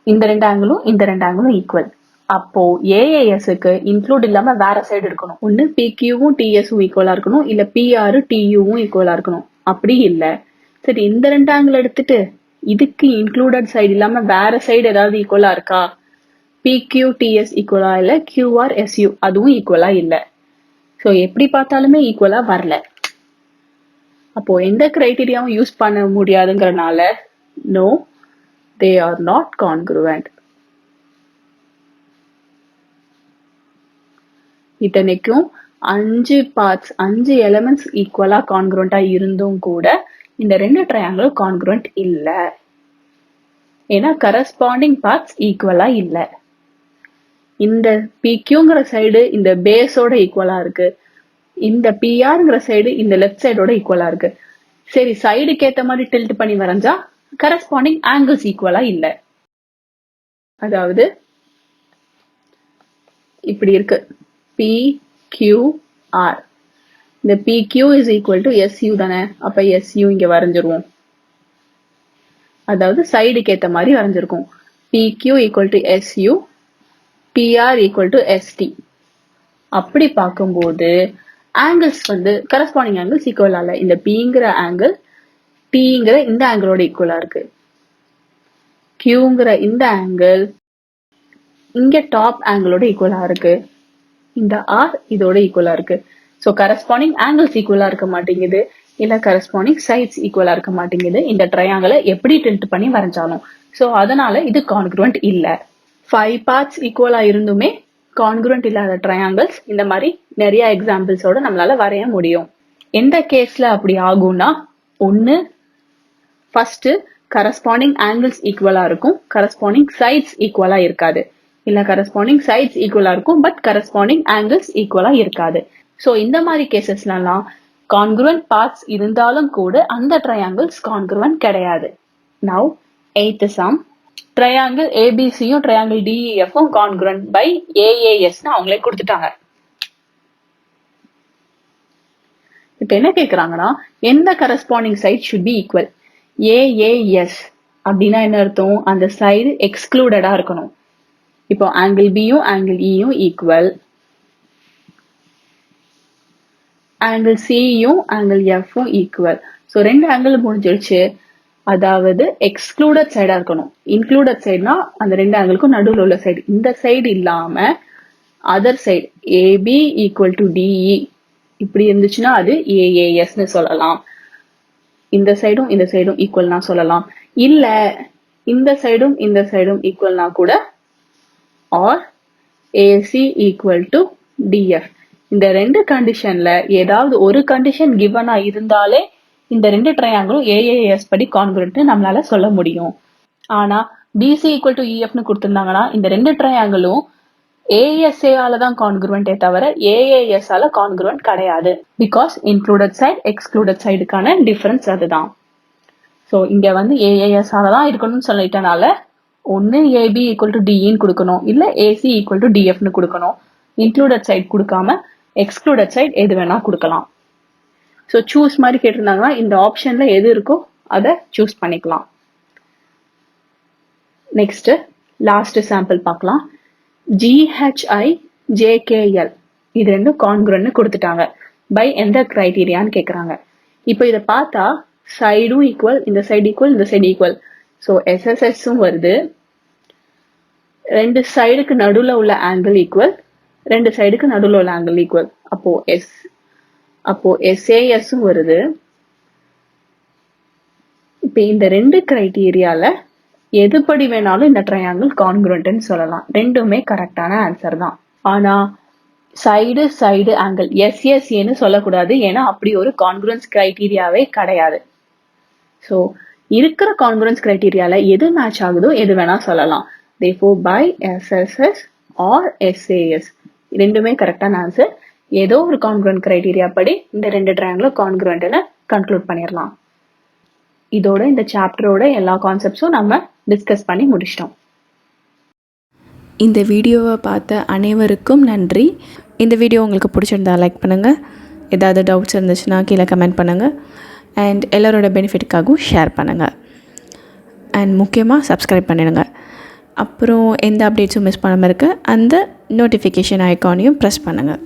இந்த 2 ஆங்கிளும் ஈக்குவல். அப்போ AASக்கு இன்க்ளூட் இல்லாம வேற சைடு இருக்கணும். ஒன்னு PQவும் TSவும் ஈக்குவலா இருக்கணும், இல்ல PR TUவும் ஈக்குவலா இருக்கணும். அப்படி இல்ல. சரி, இந்த 2 ஆங்கிள் எடுத்துட்டு இதுக்கு இன்க்ளூடட் சைடு இல்லாம வேற சைடு ஏதாவது ஈக்குவலா இருக்கா? PQ TS ஈக்குவலா இல்ல, QR SU அதுவும் ஈக்குவலா இல்ல. ஸோ எப்படி பார்த்தாலுமே ஈக்குவலா வரல. அப்போ எந்த கிரைட்டீரியாவும் யூஸ் பண்ண முடியாதுங்கிறனால நோ, தே ஆர் நாட் கான்க்ருவெண்ட். இத்தனைக்கும் 5 பார்ட்ஸ் 5 எலிமெண்ட்ஸ் ஈக்குவலா கான்க்ருவெண்டா இருந்தும் கூட இந்த 2 ட்ரையாங்கிள் கான்க்ருவெண்ட் இல்ல. ஏன்னா கரஸ்பாண்டிங் பார்ட்ஸ் ஈக்குவலா இல்ல. இந்த PQங்கிற சைடு இந்த பேஸோட ஈக்குவலா இருக்கு, இந்த பிஆர்ங்கிற சைடு இந்த லெஃப்ட் சைடோட ஈக்குவலா இருக்கு. சரி, சைடுக்கு ஏத்த மாதிரி டில்ட் பண்ணி வரைஞ்சா கரஸ்பாண்டிங் ஆங்கிள்ஸ் ஈக்குவலா இல்ல. அதாவது இப்படி இருக்கு, PQR. இந்த PQ is equal to SU தானே, அப்ப SU இங்க வரைஞ்சிருவோம். அதாவது சைடுக்கு ஏத்த மாதிரி வரைஞ்சிருக்கும். PQ equal to SU, PR equal to ST. அப்படி பார்க்கும்போது ஆங்கிள்ஸ் வந்து கரஸ்பாண்டிங் ஆங்கிள்ஸ் ஈக்குவலா இல்ல. இந்த Pங்கிற ஆங்கிள் Tங்கிற இந்த ஆங்கிளோட ஈக்குவலா இருக்கு. Qங்கிற இந்த ஆங்கிள் இங்க டாப் ஆங்கிளோட ஈக்குவலா இருக்கு. இந்த R இதோட ஈக்குவலா இருக்கு. ஸோ கரஸ்பாண்டிங் ஆங்கிள்ஸ் ஈக்குவலா இருக்க மாட்டேங்குது, இல்ல கரஸ்பாண்டிங் சைட்ஸ் ஈக்குவலா இருக்க மாட்டேங்குது இந்த ட்ரையாங்கிளை எப்படி டில்ட் பண்ணி வரைஞ்சாலும். ஸோ அதனால இது கான்க்ருவன்ட் இல்ல. 5 பார்ட்ஸ் ஈக்குவலா இருந்துமே கான்க்ருவன்ட் இல்லாத ட்ரையாங்கிள்ஸ் இந்த மாதிரி நிறைய எக்ஸாம்பிள்ஸோட நம்மளால வரைய முடியும். எந்த கேஸ்ல அப்படி ஆகும்னா, ஒன்னு ஃபர்ஸ்ட் கரஸ்பாண்டிங் ஆங்கிள்ஸ் ஈக்குவலா இருக்கும், கரஸ்பாண்டிங் சைட்ஸ் ஈக்குவலா இருக்காது. இல்ல கரஸ்பாண்டிங் சைட்ஸ் ஈக்குவலா இருக்கும் பட் கரஸ்பாண்டிங் ஆங்கிள்ஸ் ஈக்குவலா இருக்காது. ஸோ இந்த மாதிரி கேசஸ்லாம் கான்க்ருவன்ட் பார்ட்ஸ் இருந்தாலும் கூட அந்த ட்ரையாங்கிள்ஸ் கான்க்ருவன்ட் கிடையாது. நவ் 8th sum, ட்ரையாங்கிள் ஏபிசியும் ட்ரையாங்கிள் டிஇஎஃப்பும் கான்க்ருவன்ட் பை ஏஏஎஸ்னு அவங்களே கொடுத்துட்டாங்க. இப்ப என்ன கேக்குறாங்கன்னா, எந்த corresponding side should be equal? AAS அப்படின்னா என்ன அர்த்தம்? அந்த சைடு எக்ஸ்க்ளூடடா இருக்கணும். இப்போ ஆங்கிள் பியும் ஆங்கிள் இயும் ஈக்குவல், ஆங்கிள் சியும் ஆங்கிள் எஃப்பும் ஈக்குவல். ஸோ ரெண்டு ஆங்கிள் முடிஞ்சிருச்சு. அதாவது எக்ஸ்க்ளூடட் சைடா இருக்கணும். இன்க்ளூடட் சைடுனா அந்த ரெண்டு ஆங்கிளுக்கும் நடுவில் உள்ள சைடு. இந்த சைடு இல்லாம other side AB equal to DE இப்படி இருந்துச்சுன்னா அது ஏஏஎஸ்ன்னு சொல்லலாம். இந்த சைடும் இந்த சைடும் ஈக்குவல்னா சொல்லலாம். இல்ல இந்த சைடும் இந்த சைடும் ஈக்குவல்னா கூட or AC equal to DF. இந்த ரெண்டு கண்டிஷன்ல ஏதாவது ஒரு கண்டிஷன் கிவனா இருந்தாலே இந்த ரெண்டு ட்ரையாங்கிளும் ஏஏஎஸ் படி கான்க்ருவன்ட் நம்மளால சொல்ல முடியும். ஆனா பிசி ஈக்குவல் டு இஎஃப்னு கொடுத்திருந்தாங்கன்னா இந்த ரெண்டு ட்ரையாங்கிளும் ஏஎஸ்ஏ தான் கான்க்ருவன்ட்டே தவிர ஏஏஎஸ் ஆல கான்க்ருவன்ட் கிடையாது. பிகாஸ் இன்க்ளூடட் சைடு எக்ஸ்க்ளூடட் சைடுக்கான டிஃபரன்ஸ் அதுதான். ஸோ இங்க வந்து ஏஏஎஸ் தான் இருக்கணும்னு சொல்லிட்டனால ஒன்னு ஏபி ஈக்குவல் டு டிஇன்னு கொடுக்கணும், இல்ல ஏசி ஈக்குவல் டு டிஎஃப்னு கொடுக்கணும். இன்க்ளூடட் சைடு கொடுக்காம எக்ஸ்க்ளூடட் சைடு எது வேணா கொடுக்கலாம். ஸோ சூஸ் மாதிரி கேட்டிருந்தாங்கன்னா இந்த ஆப்ஷன்ல எது இருக்கோ அதை சூஸ் பண்ணிக்கலாம். நெக்ஸ்ட் லாஸ்ட் சாம்பிள் பார்க்கலாம். GHI JKL இது ரெண்டும் கான்க்ருவன்ட்னு கொடுத்துட்டாங்க. பை எந்த கிரைட்டீரியான்னு கேட்குறாங்க. இப்போ இதை பார்த்தா சைடும் ஈக்குவல், இந்த சைடு ஈக்குவல், இந்த சைடு ஈக்குவல். ஸோ எஸ்எஸ்எஸும் வருது. ரெண்டு சைடுக்கு நடுவில் உள்ள ஆங்கிள் ஈக்குவல், ரெண்டு சைடுக்கு நடுவில் உள்ள ஆங்கிள் ஈக்குவல். அப்போ எஸ்ஏஎஸும் வருது. இப்போ இந்த ரெண்டு கிரைட்டீரியால எதுபடி வேணாலும் இந்த ட்ரையாங்கிள் கான்க்ருவன்ட்னு சொல்லலாம். ரெண்டுமே கரெக்டான ஆன்சர் தான். ஆனா சைடு சைடு ஆங்கிள் எஸ்எஸ்ஏன்னு சொல்லக்கூடாது, ஏன்னா அப்படி ஒரு கான்க்ருவன்ஸ் கிரைட்டீரியாவே கிடையாது. ஸோ இருக்கிற கான்க்ருவன்ஸ் கிரைட்டீரியால எது மேட்ச் ஆகுதோ எது வேணா சொல்லலாம். therefore by SSS or SAS ரெண்டுமே கரெக்டான ஆன்சர். ஏதோ ஒரு கான்க்ருவன்ட் கிரைட்டீரியா படி இந்த ரெண்டு ட்ரையாங்கிளும் கான்க்ருவன்ட்னு கன்க்ளூட் பண்ணிடலாம். இதோட இந்த சாப்டரோட எல்லா கான்செப்ட்ஸும் நம்ம டிஸ்கஸ் பண்ணி முடிச்சிட்டோம். இந்த வீடியோவை பார்த்த அனைவருக்கும் நன்றி. இந்த வீடியோ உங்களுக்கு பிடிச்சிருந்தா லைக் பண்ணுங்கள், ஏதாவது டவுட்ஸ் இருந்துச்சுன்னா கீழே கமெண்ட் பண்ணுங்கள், அண்ட் எல்லோரோட பெனிஃபிட்டுக்காகவும் ஷேர் பண்ணுங்கள், அண்ட் முக்கியமாக சப்ஸ்கிரைப் பண்ணிடுங்க. அப்புறம் எந்த அப்டேட்ஸும் மிஸ் பண்ணாமல் இருக்க அந்த நோட்டிஃபிகேஷன் ஐக்கானையும் ப்ரெஸ் பண்ணுங்கள்.